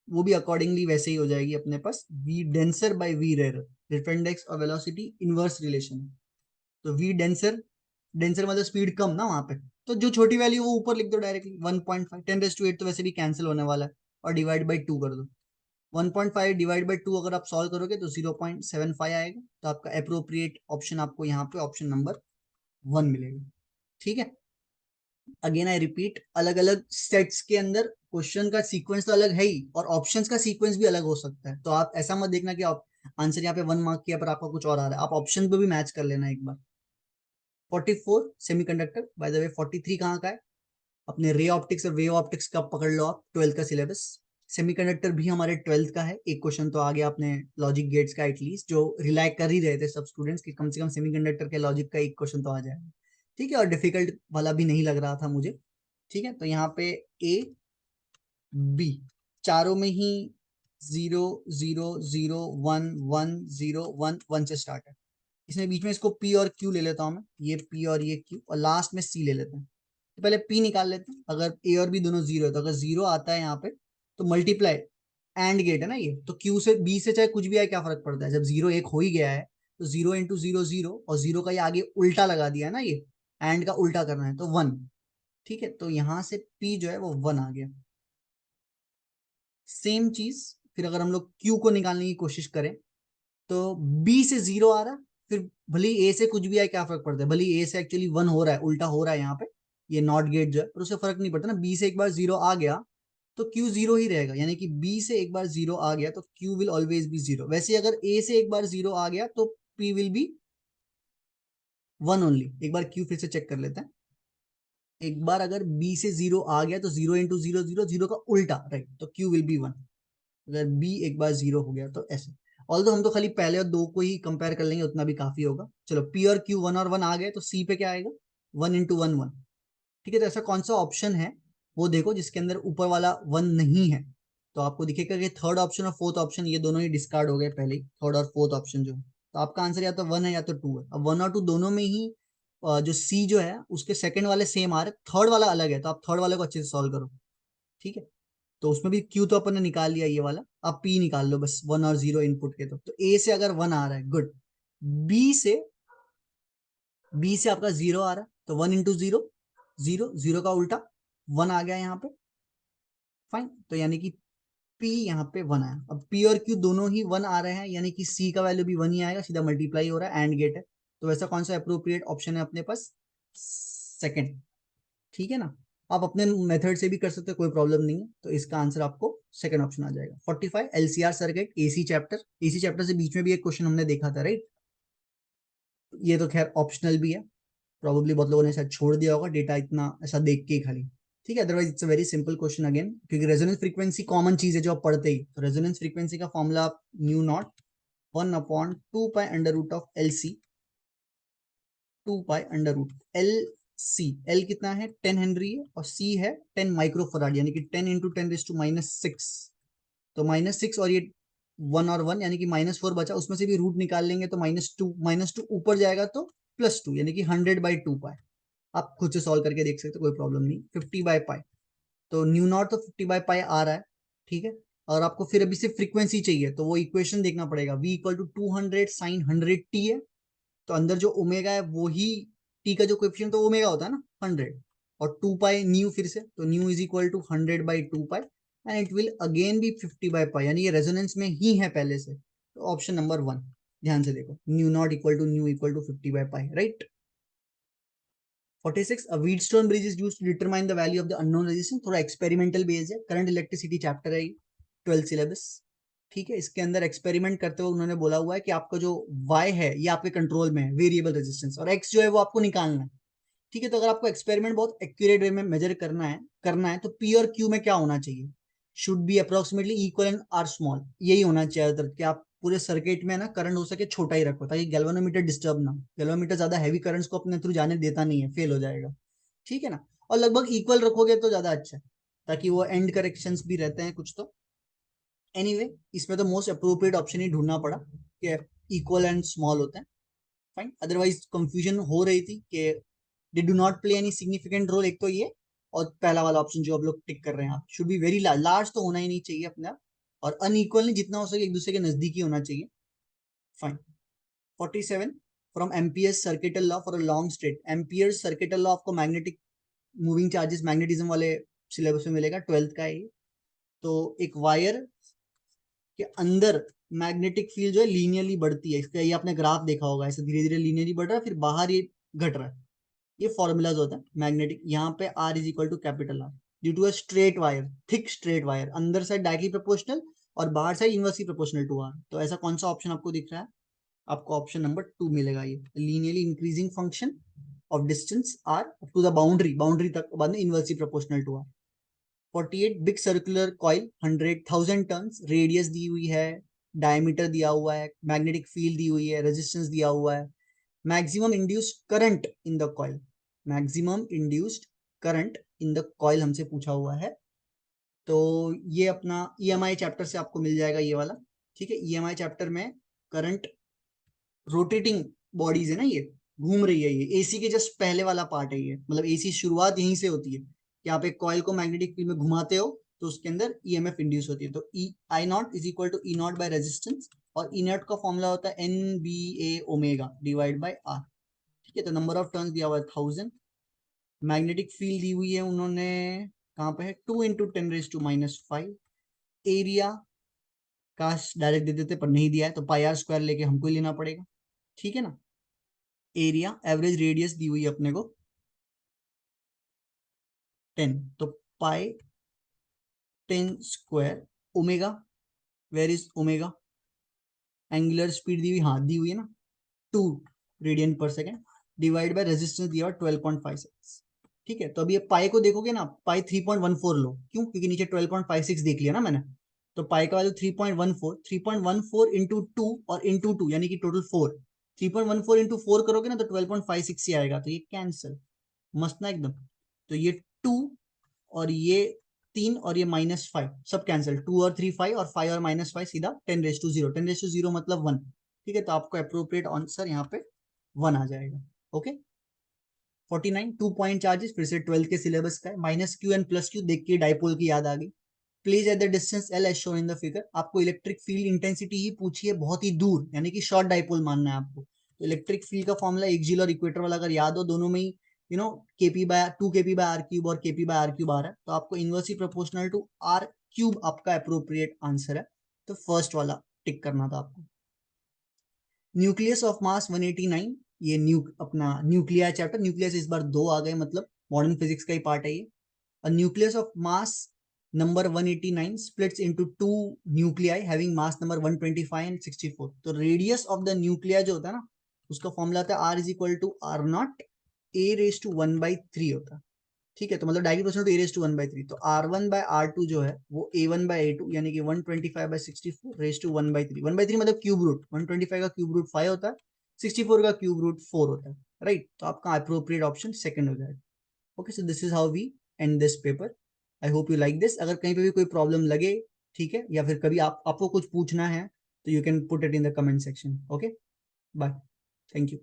वो भी अकॉर्डिंगली वैसे ही हो जाएगी अपने पास, V denser by V rarer. Refractive index और वेलोसिटी इनवर्स रिलेशन है, तो वी डेंसर, डेंसर मतलब स्पीड कम ना वहां पे, तो जो छोटी वैल्यू वो ऊपर लिख दो डायरेक्टली, 1.5, 10⁸ तो वैसे भी कैंसिल होने वाला है, और डिवाइड बाई 2 कर दो। 1.5 डिवाइड बाई 2 अगर आप सॉल्व करोगे तो 0.75 आएगा, तो आपका अप्रोप्रिएट ऑप्शन आपको यहाँ पे ऑप्शन नंबर 1 मिलेगा। ठीक है, अगेन आई रिपीट, अलग अलग सेट्स के अंदर क्वेश्चन का सीक्वेंस तो अलग है ही, और ऑप्शंस का सीक्वेंस भी अलग हो सकता है। तो आप ऐसा मत देखना कि आप आंसर यहाँ पे 1 मार्क किया पर आपका कुछ और आ रहा है, आप ऑप्शन पे भी मैच कर लेना एक बार। 44 सेमीकंडक्टर, बाय द वे 43 कहाँ का है, अपने रे ऑप्टिक्स और वेव ऑप्टिक्स का पकड़ लो आप, 12th का सिलेबस। सेमीकंडक्टर भी हमारे 12th का है, एक क्वेश्चन तो आ गया अपने लॉजिक गेट्स का, एटलीस्ट जो रिलाई कर ही रहे थे सब स्टूडेंट्स कि कम से कम सेमीकंडक्टर के लॉजिक का एक क्वेश्चन तो आ जाएगा। ठीक है, और डिफिकल्ट वाला भी नहीं लग रहा था मुझे। ठीक है, तो यहाँ पे ए बी चारों में ही 0 0 0 0 1 1 0 1 1 से स्टार्ट है। इसमें बीच में इसको पी और क्यू ले लेता हूं मैं, ये पी और ये क्यू, और लास्ट में सी ले लेते हैं। तो पहले पी निकाल लेते हैं, अगर ए और बी दोनों जीरो है, तो अगर जीरो आता है यहाँ पे तो मल्टीप्लाई, एंड गेट है ना ये, तो क्यू से बी से चाहे कुछ भी आए क्या फर्क पड़ता है, जब जीरो एक हो ही गया है तो 0 × 0 0, और जीरो का ये आगे उल्टा लगा दिया है ना, ये एंड का उल्टा करना है तो 1। ठीक है, तो यहाँ से पी जो है वो 1 आ गया। सेम चीज फिर अगर हम लोग क्यू को निकालने की कोशिश करें तो बी से 0 आ रहा है, फिर भले ए से कुछ भी आए क्या फर्क पड़ता है, भले ए से एक्चुअली 1 हो रहा है, उल्टा हो रहा है यहाँ पे, ये नॉट गेट जो है, पर उससे फर्क नहीं पड़ता ना। बी से एक बार 0 आ गया तो क्यू 0 ही रहेगा, यानी कि बी से एक बार 0 आ गया तो क्यू विल ऑलवेज बी 0। वैसे अगर ए से एक बार 0 आ गया तो पी विल बी 1 ओनली। एक बार क्यू फिर से चेक कर लेते हैं, एक बार अगर बी से 0 आ गया तो 0 × 0 0 0 का उल्टा, राइट, तो क्यू विल बी 1। अगर बी एक बार 0 हो गया तो ऐसे। ऑल हम तो खाली पहले और दो को ही कंपेयर कर लेंगे, उतना भी काफी होगा। चलो पी और क्यू 1 और 1 आ गए, तो सी पे क्या आएगा, 1 × 1 1। ठीक है, तो ऐसा कौन सा ऑप्शन है वो देखो जिसके अंदर ऊपर वाला 1 नहीं है। तो आपको दिखेगा कि थर्ड ऑप्शन और फोर्थ ऑप्शन ये दोनों ही डिस्कार्ड हो गए पहले ही, थर्ड और फोर्थ ऑप्शन जो है। तो आपका आंसर या तो 1 है या तो 2 है। अब 1 और 2 दोनों में ही जो सी जो है उसके सेकंड वाले सेम आ रहे, थर्ड वाला अलग है, तो आप थर्ड वाले को अच्छे से सॉल्व करो, ठीक है। तो उसमें भी क्यू तो अपन ने निकाल लिया ये वाला, आप पी निकाल लो बस 1 और 0 इनपुट के। तो ए से अगर 1 आ रहा है, गुड। बी से बी से आपका 0 आ रहा है, तो 1 इंटू 0 0, 0 का उल्टा 1 आ गया यहाँ पे, फाइन। तो यानी कि पी यहाँ पे 1 आया। अब पी और क्यू दोनों ही 1 आ रहे हैं, यानी कि सी का वैल्यू भी 1 ही आएगा, सीधा मल्टीप्लाई हो रहा है, एंड गेट है। तो वैसा कौन सा अप्रोप्रिएट ऑप्शन है अपने पास? सेकंड, ठीक है ना। आप अपने मेथड से भी कर सकते हो, कोई प्रॉब्लम नहीं है। तो इसका आंसर आपको सेकंड ऑप्शन आ जाएगा। 45 LCR circuit AC chapter, AC chapter से बीच में भी एक क्वेश्चन हमने देखा था, राइट। ये तो खैर ऑप्शनल भी है, प्रॉब्ली बहुत लोगों ने शायद छोड़ दिया होगा डेटा इतना ऐसा देख के ही खाली, ठीक है। Otherwise it's a very simple question again, क्योंकि रेजोनेंस फ्रीक्वेंसी कॉमन चीज है जो आप पढ़ते ही। तो रेजोनेंस फ्रीक्वेंसी का फॉर्मूला आप nu naught 1/2 pi under root of L C, 2 pi under root L C. L कितना है? 10 हेनरी है, और सी है 10 माइक्रोफराड, यानी कि 10 इंटू 10⁻⁶। तो -6, और ये 1 और 1 यानी कि -4 बचा, उसमें से भी रूट निकाल लेंगे तो -2 ऊपर जाएगा तो +2, यानी कि 100/2 पाई। आप खुद से सॉल्व करके देख सकते हो, कोई प्रॉब्लम नहीं। 50/पाई, तो न्यू नॉट तो 50/पाई आ रहा है, ठीक है। और आपको फिर अभी सिर्फ फ्रीक्वेंसी चाहिए, तो वो इक्वेशन देखना पड़ेगा। v equal to 200 sign 100t है, तो अंदर जो ओमेगा है वो ही टी का जो कोएफिशिएंट तो ओमेगा होता है ना 100, और 2 पाई न्यू, फिर से तो nu is equal to 100/2 pi, and it will again be 50/पाई, यानी ये रेजोनेंस में ही है पहले से। तो ऑप्शन नंबर 1 ध्यान से देखो, nu naught equal to nu equal to pi, right. 46 a Wheatstone bridge is used to determine the value of the unknown resistance, थोड़ा एक्सपेरिमेंटल बेस्ड है, करंट इलेक्ट्रिसिटी चैप्टर है, 12th सिलेबस, ठीक है। इसके अंदर एक्सपेरिमेंट करते हुए उन्होंने बोला हुआ है कि आपका जो y है ये आपके कंट्रोल में है, वेरिएबल रेजिस्टेंस, और x जो है वो आपको निकालना है, ठीक है। तो अगर आपको एक्सपेरिमेंट बहुत एक्यूरेट वे में मेजर करना है तो p और q में क्या होना चाहिए? Should be approximately equal and are small, यही होना चाहिए कि आप पूरे सर्किट में ना करंट हो सके छोटा ही रखो, ताकि गैल्वेनोमीटर डिस्टर्ब ना हो। गैल्वेनोमीटर ज्यादा हैवी करंट्स को अपने थ्रू जाने देता नहीं है, फेल हो जाएगा, ठीक है ना। और लगभग इक्वल रखोगे तो ज्यादा अच्छा है, ताकि वो एंड करेक्शंस भी रहते हैं कुछ तो। एनीवे इसमें तो मोस्ट अप्रोप्रिएट ऑप्शन ही ढूंढना पड़ा कि इक्वल एंड स्मॉल होते हैं, फाइन। अदरवाइज कंफ्यूजन हो रही थी कि they do not play any significant role, एक तो ये, और पहला वाला ऑप्शन जो आप लोग टिक कर रहे हैं, आप should be very large, large तो होना ही नहीं चाहिए अपने आप, और अनइक्वल नहीं, जितना हो सके एक दूसरे के नजदीक ही होना चाहिए, fine. 47 from amperes circuital law for a long straight, amperes circuital law आपको मैग्नेटिक मूविंग चार्जेस मैग्नेटिज्म वाले सिलेबस में मिलेगा, 12th का है ये। तो एक वायर के अंदर मैग्नेटिक फील्ड जो है लीनियरली बढ़ती है, इसका ये आपने ग्राफ देखा होगा, ऐसे धीरे धीरे लीनियरली बढ़ रहा है, फिर बाहर ये घट रहा है। ये फॉर्मूलाज होता है मैग्नेटिक, यहाँ पे R is equal to capital R, due to a straight wire, thick straight wire, अंदर साइड डायरेक्टली प्रोपोर्शनल और बाहर side inversely proportional to R। तो ऐसा कौन सा ऑप्शन आपको दिख रहा है? आपको ऑप्शन नंबर 2 मिलेगा, ये linearly increasing function of distance R up to the boundary तक, बाद में inversely proportional to R। 48 big circular coil 100,000 turns, radius दी हुई है, डायमीटर दिया हुआ है, मैग्नेटिक फील्ड दी हुई है, रेजिस्टेंस दिया हुआ है, maximum induced current in the coil, maximum induced current in the coil हमसे पूछा हुआ है। तो ये अपना ईएमआई चैप्टर से आपको मिल जाएगा ये वाला, ठीक है। ईएमआई चैप्टर में करंट रोटेटिंग बॉडीज है ना, ये घूम रही है, ये एसी के जस्ट पहले वाला पार्ट है ये, मतलब एसी शुरुआत यहीं से होती है कि आप एक कॉइल को मैग्नेटिक फील्ड में घुमाते हो तो उसके अंदर ईएमएफ इंड्यूस होती है। तो I naught is equal to E naught by resistance, और ई नॉट का फॉर्मूला होता है N B A omega divide by R, ठीक है। तो नंबर ऑफ टर्न्स दिया हुआ है 1000, मैग्नेटिक फील्ड दी हुई है उन्होंने, कहाँ पे है, 2 इंटू 10⁻⁵। एरिया काश डायरेक्ट दे देते पर नहीं दिया है, तो पाई आर स्क्वायर लेके हमको ही लेना पड़ेगा, ठीक है ना। एरिया एवरेज रेडियस दी हुई है अपने को 10, तो pi 10 square, omega, where is omega, angular speed दी हुई, हाँ दी हुई है ना 2 रेडियन पर सेकेंड, डिवाइड बाय रेजिस्टेंस दिया हुआ 12.56, ठीक है। तो अभी ये पाई को देखोगे ना, पाई 3.14 लो, क्यों? क्योंकि नीचे 12.56 देख लिया ना मैंने, तो पाई का वैल्यू 3.14, 3.14 इंटू 2 और इंटू 2 यानी कि टोटल 4, 3.14 इंटू 4 करोगे ना तो 12.56 ही आएगा, तो ये कैंसिल, मस्त ना एकदम। तो ये 2 और ये 3 और ये -5 सब कैंसिल, 2 और 3 5, और 5 और -5 सीधा 10⁻�0, 10⁻�0 मतलब 1, ठीक है। तो आपको अप्रोप्रिएट आंसर यहाँ पे 1 आ जाएगा, ओके। 49 2 पॉइंट चार्जेस, फिर से 12th के सिलेबस का है, minus Q and plus Q देख के डाइपोल की याद आ गई। Place at the distance L as shown in the figure, आपको इलेक्ट्रिक फील्ड इंटेंसिटी ही पूछी है बहुत ही दूर, यानी कि शॉर्ट डाइपोल मानना है आपको। तो इलेक्ट्रिक फील्ड का फॉर्मूला एक्सियल और इक्वेटर वाला अगर याद हो, दोनों में ही KP by 2 KP by R cube और केपी बाय आर क्यूब आ रहा है, तो आपको inversely proportional to R cube आपका अप्रोप्रिएट आंसर है। तो फर्स्ट वाला टिक करना था आपको। न्यूक्लियस ऑफ मास 189, ये अपना न्यूक्लिया चैप्टर, न्यूक्लियस इस बार 2 आ गए, मतलब मॉडर्न फिजिक्स का ही पार्ट है ये। A nucleus of mass number 189 splits into two nuclei having mass number 125 and 64. तो radius of the nuclei जो होता है ना, उसका फॉर्मूला आता है R is equal to R naught A raised to 1/3 होता है। ठीक है, तो मतलब direct question to A raised to 1/3, तो R1 by R2 जो है वो A1 by A2 यानी कि 125 by 64 raised to 1/3। 1/3 मतलब क्यूब रूट, 125 का क्यूब रूट 5 होता है, 64 का क्यूब रूट 4 होता है, राइट। तो आपका अप्रोप्रिएट ऑप्शन सेकंड हो जाएगा। Okay, so this is how we end this paper. I hope you like this. अगर कहीं पे भी कोई प्रॉब्लम लगे, ठीक है, या फिर कभी आपको कुछ पूछना है, तो you can put it in the comment section. Okay, bye, thank you.